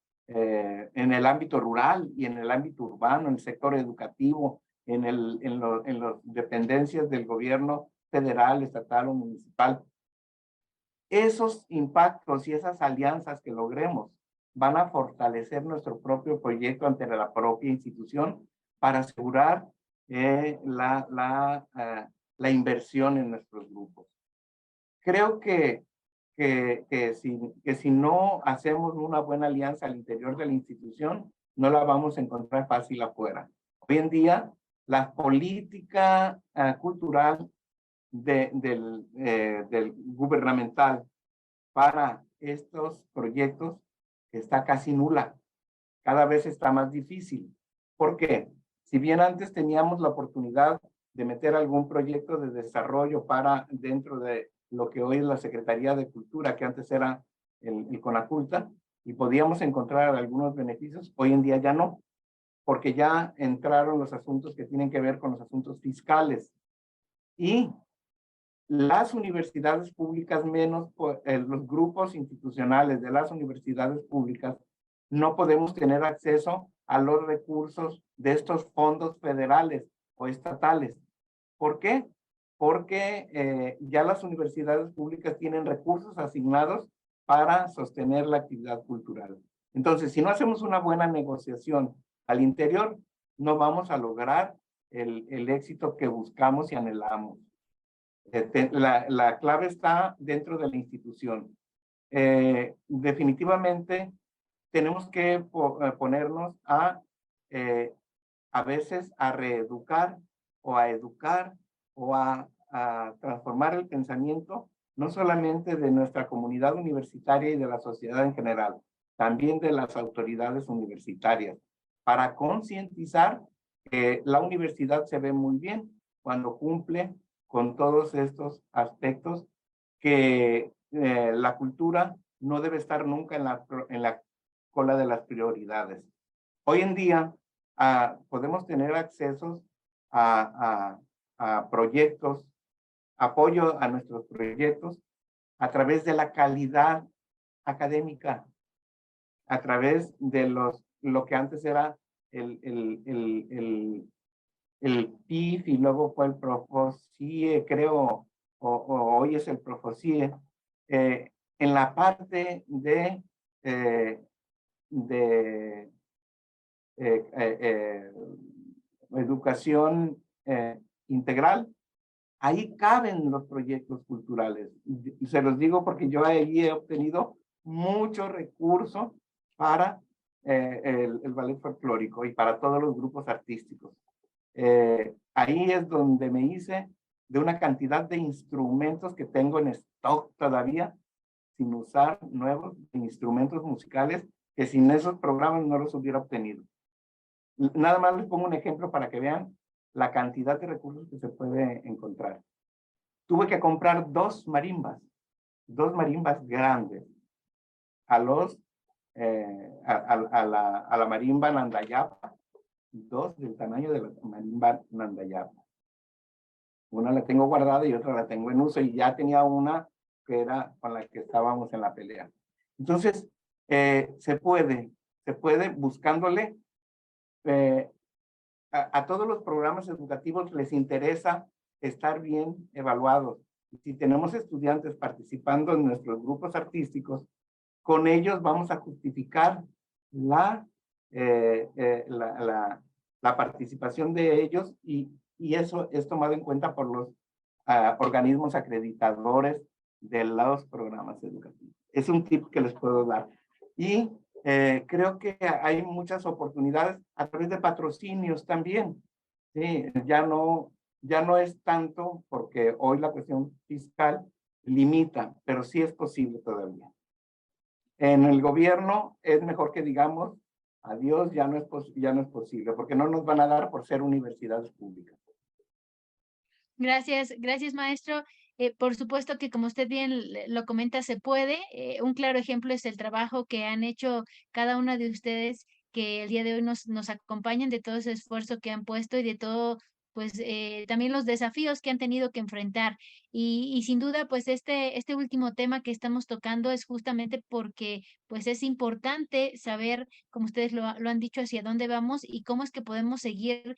rural y en el ámbito urbano, en el sector educativo, en las dependencias del gobierno federal, estatal o municipal. Esos impactos y esas alianzas que logremos van a fortalecer nuestro propio proyecto ante la propia institución para asegurar la inversión en nuestros grupos. Creo que si no hacemos una buena alianza al interior de la institución, no la vamos a encontrar fácil afuera. Hoy en día, la política cultural del gubernamental para estos proyectos está casi nula. Cada vez está más difícil. ¿Por qué? Si bien antes teníamos la oportunidad de meter algún proyecto de desarrollo para dentro de lo que hoy es la Secretaría de Cultura, que antes era el CONACULTA, y podíamos encontrar algunos beneficios, hoy en día ya no, porque ya entraron los asuntos que tienen que ver con los asuntos fiscales. Y las universidades públicas, menos los grupos institucionales de las universidades públicas, no podemos tener acceso a los recursos de estos fondos federales o estatales. ¿Por qué? Porque ya las universidades públicas tienen recursos asignados para sostener la actividad cultural. Entonces, si no hacemos una buena negociación al interior, no vamos a lograr el éxito que buscamos y anhelamos. La clave está dentro de la institución. Definitivamente tenemos que ponernos a veces a reeducar o a educar o a transformar el pensamiento no solamente de nuestra comunidad universitaria y de la sociedad en general, también de las autoridades universitarias, para concientizar que la universidad se ve muy bien cuando cumple con todos estos aspectos, que la cultura no debe estar nunca en la cola de las prioridades. Hoy en día podemos tener accesos a proyectos, apoyo a nuestros proyectos a través de la calidad académica, a través de lo que antes era el PIF y luego fue el Profocie, creo, o hoy es el Profocie, en la parte de educación integral. Ahí caben los proyectos culturales. Y se los digo porque yo ahí he obtenido mucho recurso para el ballet folclórico y para todos los grupos artísticos. Ahí es donde me hice de una cantidad de instrumentos que tengo en stock todavía, sin usar nuevos instrumentos musicales, que sin esos programas no los hubiera obtenido. Nada más les pongo un ejemplo para que vean la cantidad de recursos que se puede encontrar. Tuve que comprar dos marimbas grandes, a la marimba Nandayapa, dos del tamaño de la marimba Nandayapa. Una la tengo guardada y otra la tengo en uso, y ya tenía una que era con la que estábamos en la pelea. Entonces, se puede buscándole. A todos los programas educativos les interesa estar bien evaluados. Si tenemos estudiantes participando en nuestros grupos artísticos, con ellos vamos a justificar la participación de ellos, y eso es tomado en cuenta por los organismos acreditadores de los programas educativos. Es un tip que les puedo dar. Y creo que hay muchas oportunidades a través de patrocinios también. Sí, ya no es tanto, porque hoy la cuestión fiscal limita, pero sí es posible todavía. En el gobierno es mejor que digamos adiós, ya no es posible, porque no nos van a dar por ser universidades públicas. Gracias, maestro. Por supuesto que, como usted bien lo comenta, se puede. Un claro ejemplo es el trabajo que han hecho cada uno de ustedes, que el día de hoy nos acompañan, de todo ese esfuerzo que han puesto y de todo, pues también los desafíos que han tenido que enfrentar. Y sin duda, pues este último tema que estamos tocando es justamente porque pues es importante saber, como ustedes lo han dicho, hacia dónde vamos y cómo es que podemos seguir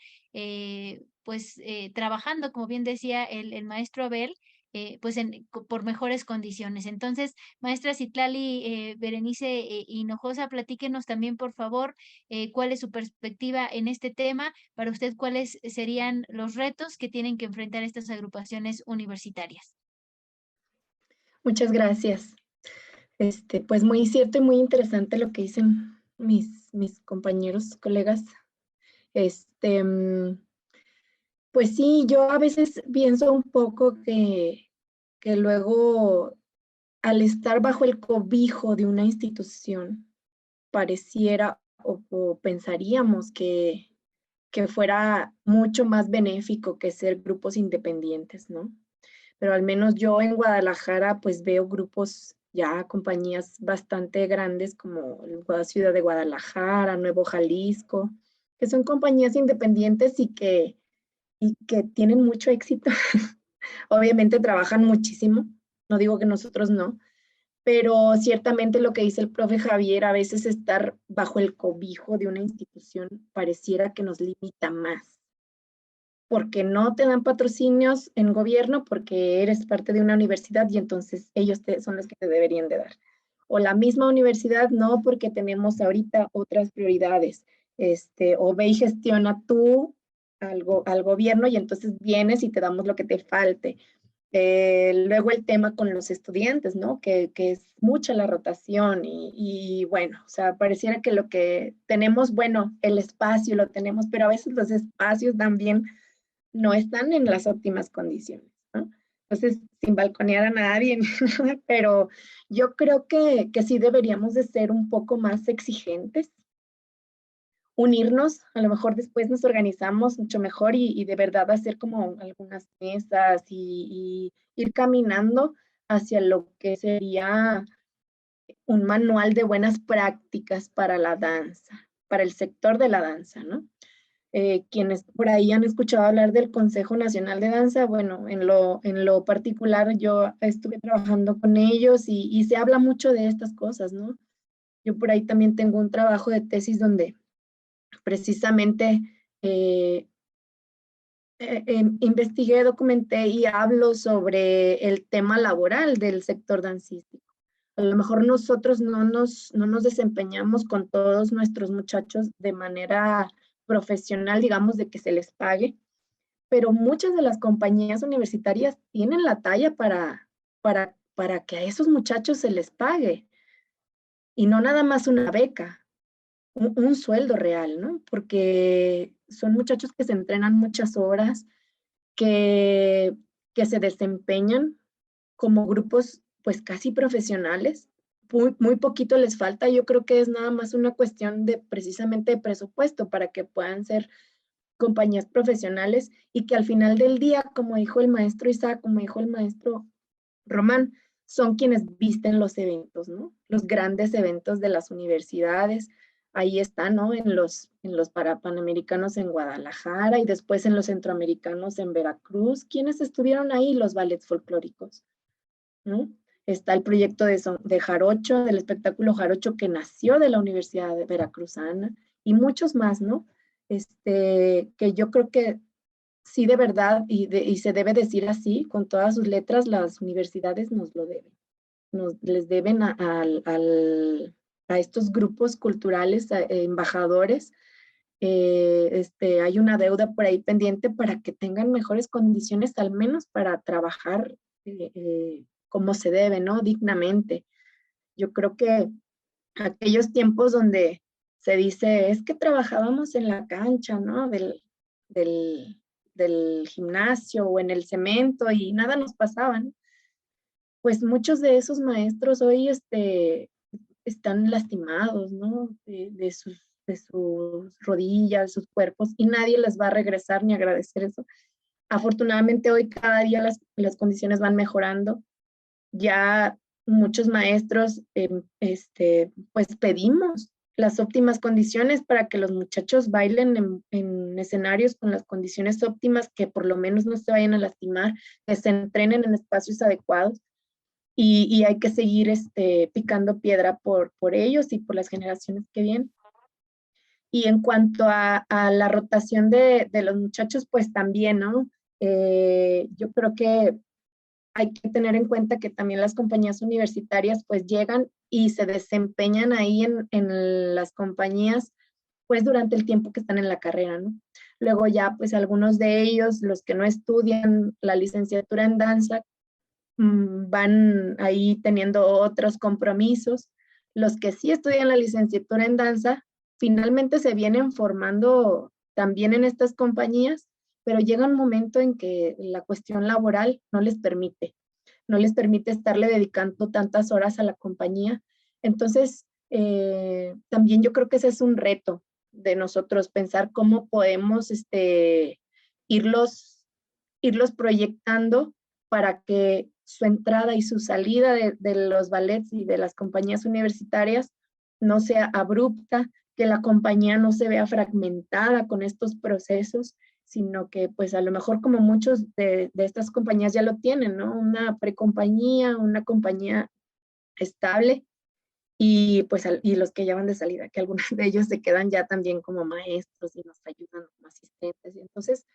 trabajando, como bien decía el maestro Abel, por mejores condiciones. Entonces, maestra Citlali Berenice Hinojosa, platíquenos también, por favor, cuál es su perspectiva en este tema. Para usted, ¿cuáles serían los retos que tienen que enfrentar estas agrupaciones universitarias? Muchas gracias. Pues muy cierto y muy interesante lo que dicen mis compañeros, colegas. Pues sí, yo a veces pienso un poco que luego, al estar bajo el cobijo de una institución, pareciera o pensaríamos que fuera mucho más benéfico que ser grupos independientes, ¿no? Pero al menos yo en Guadalajara pues veo grupos, ya compañías bastante grandes como la Ciudad de Guadalajara, Nuevo Jalisco, que son compañías independientes y que tienen mucho éxito. Obviamente trabajan muchísimo, no digo que nosotros no, pero ciertamente lo que dice el profe Javier, a veces estar bajo el cobijo de una institución pareciera que nos limita más, porque no te dan patrocinios en gobierno porque eres parte de una universidad y entonces ellos son los que te deberían de dar. O la misma universidad no, porque tenemos ahorita otras prioridades, o ve y gestiona tú al gobierno y entonces vienes y te damos lo que te falte. Luego el tema con los estudiantes, ¿no? Que es mucha la rotación y bueno, o sea, pareciera que lo que tenemos, bueno, el espacio lo tenemos, pero a veces los espacios también no están en las óptimas condiciones, ¿no? Entonces, sin balconear a nadie, pero yo creo que sí deberíamos de ser un poco más exigentes, unirnos, a lo mejor después nos organizamos mucho mejor y de verdad hacer como algunas mesas y ir caminando hacia lo que sería un manual de buenas prácticas para la danza, para el sector de la danza, ¿no? Quienes por ahí han escuchado hablar del Consejo Nacional de Danza, bueno, en lo particular yo estuve trabajando con ellos y se habla mucho de estas cosas, ¿no? Yo por ahí también tengo un trabajo de tesis donde precisamente investigué, documenté y hablo sobre el tema laboral del sector dancístico. A lo mejor nosotros no nos desempeñamos con todos nuestros muchachos de manera profesional, digamos, de que se les pague, pero muchas de las compañías universitarias tienen la talla para que a esos muchachos se les pague y no nada más una beca, un sueldo real, ¿no? Porque son muchachos que se entrenan muchas horas, que se desempeñan como grupos pues casi profesionales. Muy poquito les falta. Yo creo que es nada más una cuestión de precisamente de presupuesto para que puedan ser compañías profesionales y que al final del día, como dijo el maestro Isaac, como dijo el maestro Román, son quienes visten los eventos, ¿no? Los grandes eventos de las universidades. Ahí está, ¿no? En los Panamericanos en Guadalajara y después en los centroamericanos en Veracruz. ¿Quiénes estuvieron ahí? Los ballets folclóricos, ¿no? Está el proyecto de Jarocho, del espectáculo Jarocho que nació de la Universidad de Veracruzana y muchos más, ¿no? Que yo creo que sí, de verdad, y se debe decir así, con todas sus letras, las universidades nos lo deben. Les deben a estos grupos culturales, embajadores. Hay una deuda por ahí pendiente para que tengan mejores condiciones, al menos para trabajar como se debe, ¿no? Dignamente. Yo creo que aquellos tiempos donde se dice, es que trabajábamos en la cancha, ¿no? Del, del gimnasio o en el cemento y nada nos pasaba, ¿no? Pues muchos de esos maestros hoy están lastimados, ¿no? De sus rodillas, sus cuerpos, y nadie les va a regresar ni agradecer eso. Afortunadamente hoy cada día las condiciones van mejorando. Ya muchos maestros, pues pedimos las óptimas condiciones para que los muchachos bailen en escenarios con las condiciones óptimas, que por lo menos no se vayan a lastimar, que se entrenen en espacios adecuados. Y hay que seguir picando piedra por ellos y por las generaciones que vienen. Y en cuanto a la rotación de los muchachos, pues también, ¿no? Yo creo que hay que tener en cuenta que también las compañías universitarias pues llegan y se desempeñan ahí en las compañías pues durante el tiempo que están en la carrera, ¿no? Luego ya pues algunos de ellos, los que no estudian la licenciatura en danza, van ahí teniendo otros compromisos. Los que sí estudian la licenciatura en danza, finalmente se vienen formando también en estas compañías, pero llega un momento en que la cuestión laboral no les permite estarle dedicando tantas horas a la compañía. Entonces, también yo creo que ese es un reto de nosotros, pensar cómo podemos irlos proyectando para que su entrada y su salida de los ballets y de las compañías universitarias no sea abrupta, que la compañía no se vea fragmentada con estos procesos, sino que pues a lo mejor como muchos de estas compañías ya lo tienen, ¿no? Una precompañía, una compañía estable y pues y los que ya van de salida, que algunos de ellos se quedan ya también como maestros y nos ayudan como asistentes. Y entonces,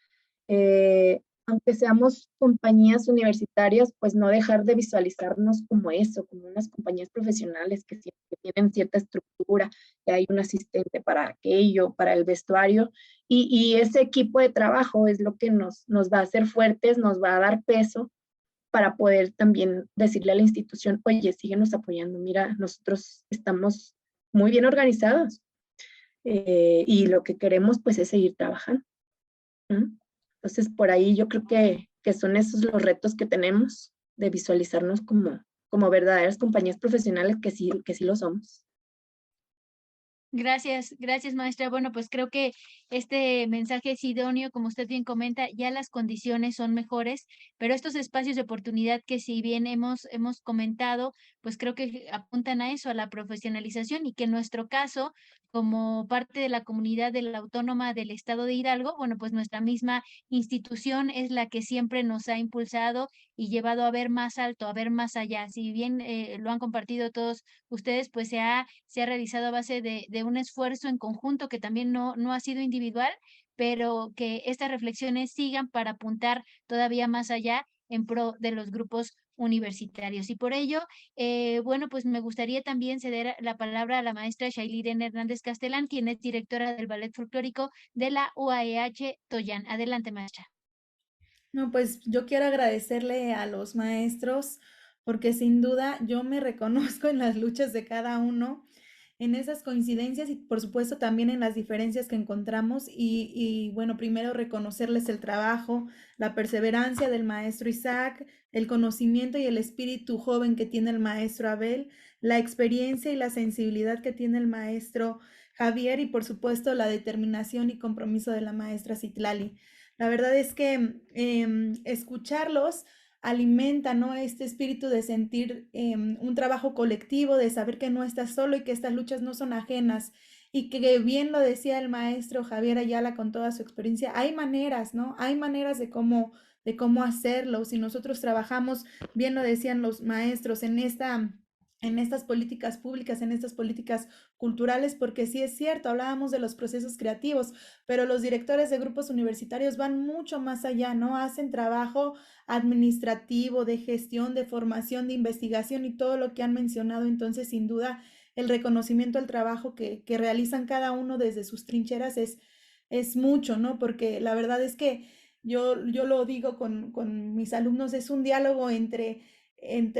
aunque seamos compañías universitarias, pues no dejar de visualizarnos como eso, como unas compañías profesionales que tienen cierta estructura, que hay un asistente para aquello, para el vestuario, y ese equipo de trabajo es lo que nos va a hacer fuertes, nos va a dar peso para poder también decirle a la institución, oye, síguenos apoyando, mira, nosotros estamos muy bien organizados y lo que queremos pues es seguir trabajando. Entonces, por ahí yo creo que que son esos los retos que tenemos de visualizarnos como verdaderas compañías profesionales que sí lo somos. Gracias, gracias maestra. Bueno, pues creo que este mensaje es idóneo, como usted bien comenta, ya las condiciones son mejores, pero estos espacios de oportunidad que si bien hemos comentado, pues creo que apuntan a eso, a la profesionalización y que en nuestro caso, como parte de la comunidad de la autónoma del estado de Hidalgo, bueno, pues nuestra misma institución es la que siempre nos ha impulsado y llevado a ver más alto, a ver más allá. Si bien lo han compartido todos ustedes, pues se ha realizado a base de un esfuerzo en conjunto que también no ha sido individual, pero que estas reflexiones sigan para apuntar todavía más allá en pro de los grupos universitarios. Y por ello, bueno, pues me gustaría también ceder la palabra a la maestra Shailiden Hernández Castelán, quien es directora del Ballet Folclórico de la UAEH Toyán. Adelante, maestra. No, pues yo quiero agradecerle a los maestros porque sin duda yo me reconozco en las luchas de cada uno, en esas coincidencias y por supuesto también en las diferencias que encontramos y bueno, primero reconocerles el trabajo, la perseverancia del maestro Isaac, el conocimiento y el espíritu joven que tiene el maestro Abel, la experiencia y la sensibilidad que tiene el maestro Javier y por supuesto la determinación y compromiso de la maestra Citlali. La verdad es que escucharlos alimenta, ¿no? Este espíritu de sentir un trabajo colectivo, de saber que no estás solo y que estas luchas no son ajenas. Y que bien lo decía el maestro Javier Ayala con toda su experiencia, hay maneras, ¿no? Hay maneras de cómo hacerlo. Si nosotros trabajamos, bien lo decían los maestros, en estas políticas públicas, en estas políticas culturales, porque sí es cierto, hablábamos de los procesos creativos, pero los directores de grupos universitarios van mucho más allá, ¿no? Hacen trabajo administrativo, de gestión, de formación, de investigación y todo lo que han mencionado. Entonces, sin duda, el reconocimiento al trabajo que realizan cada uno desde sus trincheras es mucho, ¿no? Porque la verdad es que yo lo digo con mis alumnos, es un diálogo entre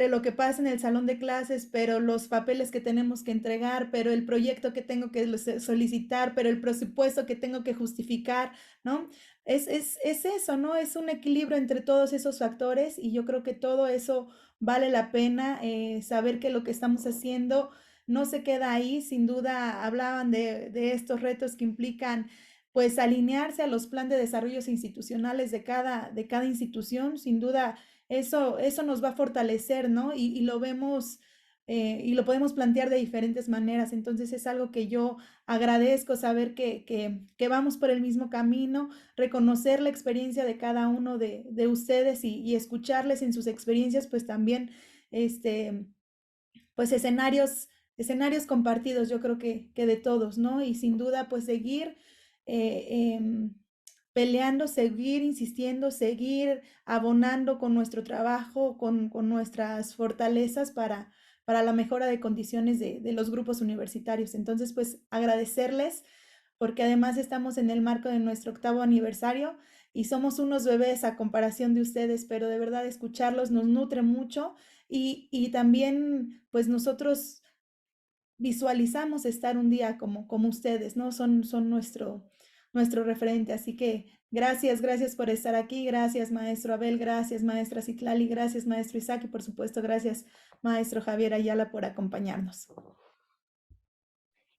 lo que pasa en el salón de clases, pero los papeles que tenemos que entregar, pero el proyecto que tengo que solicitar, pero el presupuesto que tengo que justificar, ¿no? Es eso, ¿no? Es un equilibrio entre todos esos factores y yo creo que todo eso vale la pena, saber que lo que estamos haciendo no se queda ahí. Sin duda hablaban de estos retos que implican pues alinearse a los planes de desarrollo institucionales de cada institución. Sin duda eso nos va a fortalecer, ¿no? Y lo vemos y lo podemos plantear de diferentes maneras. Entonces es algo que yo agradezco, saber que vamos por el mismo camino, reconocer la experiencia de cada uno de ustedes y escucharles en sus experiencias, pues también, pues escenarios compartidos, yo creo que de todos, ¿no? Y sin duda, pues seguir peleando, seguir insistiendo, seguir abonando con nuestro trabajo, con nuestras fortalezas para la mejora de condiciones de los grupos universitarios. Entonces, pues agradecerles porque además estamos en el marco de nuestro 8º aniversario y somos unos bebés a comparación de ustedes, pero de verdad escucharlos nos nutre mucho y también pues nosotros visualizamos estar un día como ustedes, ¿no? Son nuestro referente. Así que gracias por estar aquí. Gracias, maestro Abel. Gracias, maestra Citlali. Gracias, maestro Isaac. Y por supuesto, gracias, maestro Javier Ayala, por acompañarnos.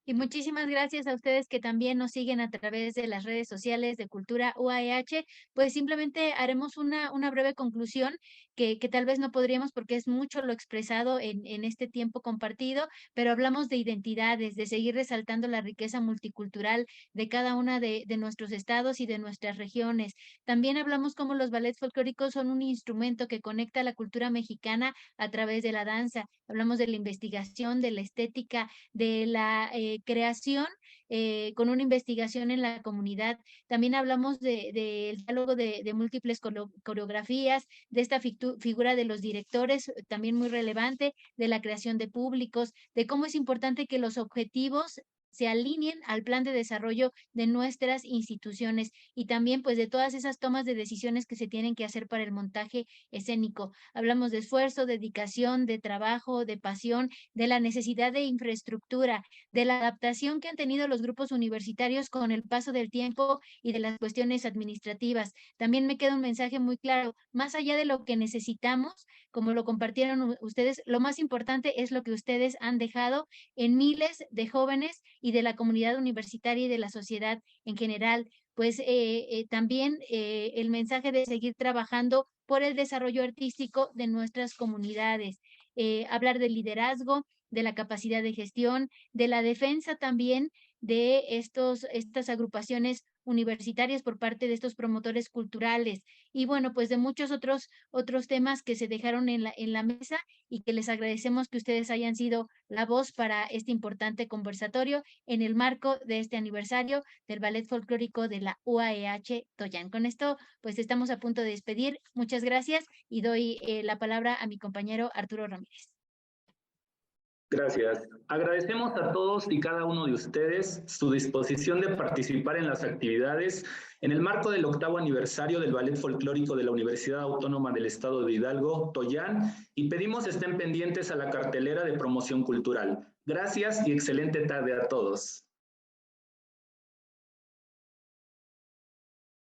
Y muchísimas gracias a ustedes que también nos siguen a través de las redes sociales de Cultura UAEH. Pues simplemente haremos una breve conclusión que tal vez no podríamos porque es mucho lo expresado en este tiempo compartido, pero hablamos de identidades, de seguir resaltando la riqueza multicultural de cada una de nuestros estados y de nuestras regiones. También hablamos cómo los ballets folclóricos son un instrumento que conecta la cultura mexicana a través de la danza. Hablamos de la investigación, de la estética, de la creación con una investigación en la comunidad. También hablamos del diálogo de múltiples coreografías, de esta figura de los directores, también muy relevante, de la creación de públicos, de cómo es importante que los objetivos se alineen al plan de desarrollo de nuestras instituciones y también pues de todas esas tomas de decisiones que se tienen que hacer para el montaje escénico. Hablamos de esfuerzo, dedicación, de trabajo, de pasión, de la necesidad de infraestructura, de la adaptación que han tenido los grupos universitarios con el paso del tiempo y de las cuestiones administrativas. También me queda un mensaje muy claro, más allá de lo que necesitamos, como lo compartieron ustedes, lo más importante es lo que ustedes han dejado en miles de jóvenes y de la comunidad universitaria y de la sociedad en general. Pues también el mensaje de seguir trabajando por el desarrollo artístico de nuestras comunidades. Hablar del liderazgo, de la capacidad de gestión, de la defensa también de estas agrupaciones universitarias por parte de estos promotores culturales y bueno, pues de muchos otros temas que se dejaron en la mesa y que les agradecemos que ustedes hayan sido la voz para este importante conversatorio en el marco de este aniversario del Ballet Folclórico de la UAEH Toyán. Con esto, pues estamos a punto de despedir. Muchas gracias y doy la palabra a mi compañero Arturo Ramírez. Gracias. Agradecemos a todos y cada uno de ustedes su disposición de participar en las actividades en el marco del 8º aniversario del Ballet Folclórico de la Universidad Autónoma del Estado de Hidalgo, Toyán, y pedimos estén pendientes a la cartelera de promoción cultural. Gracias y excelente tarde a todos.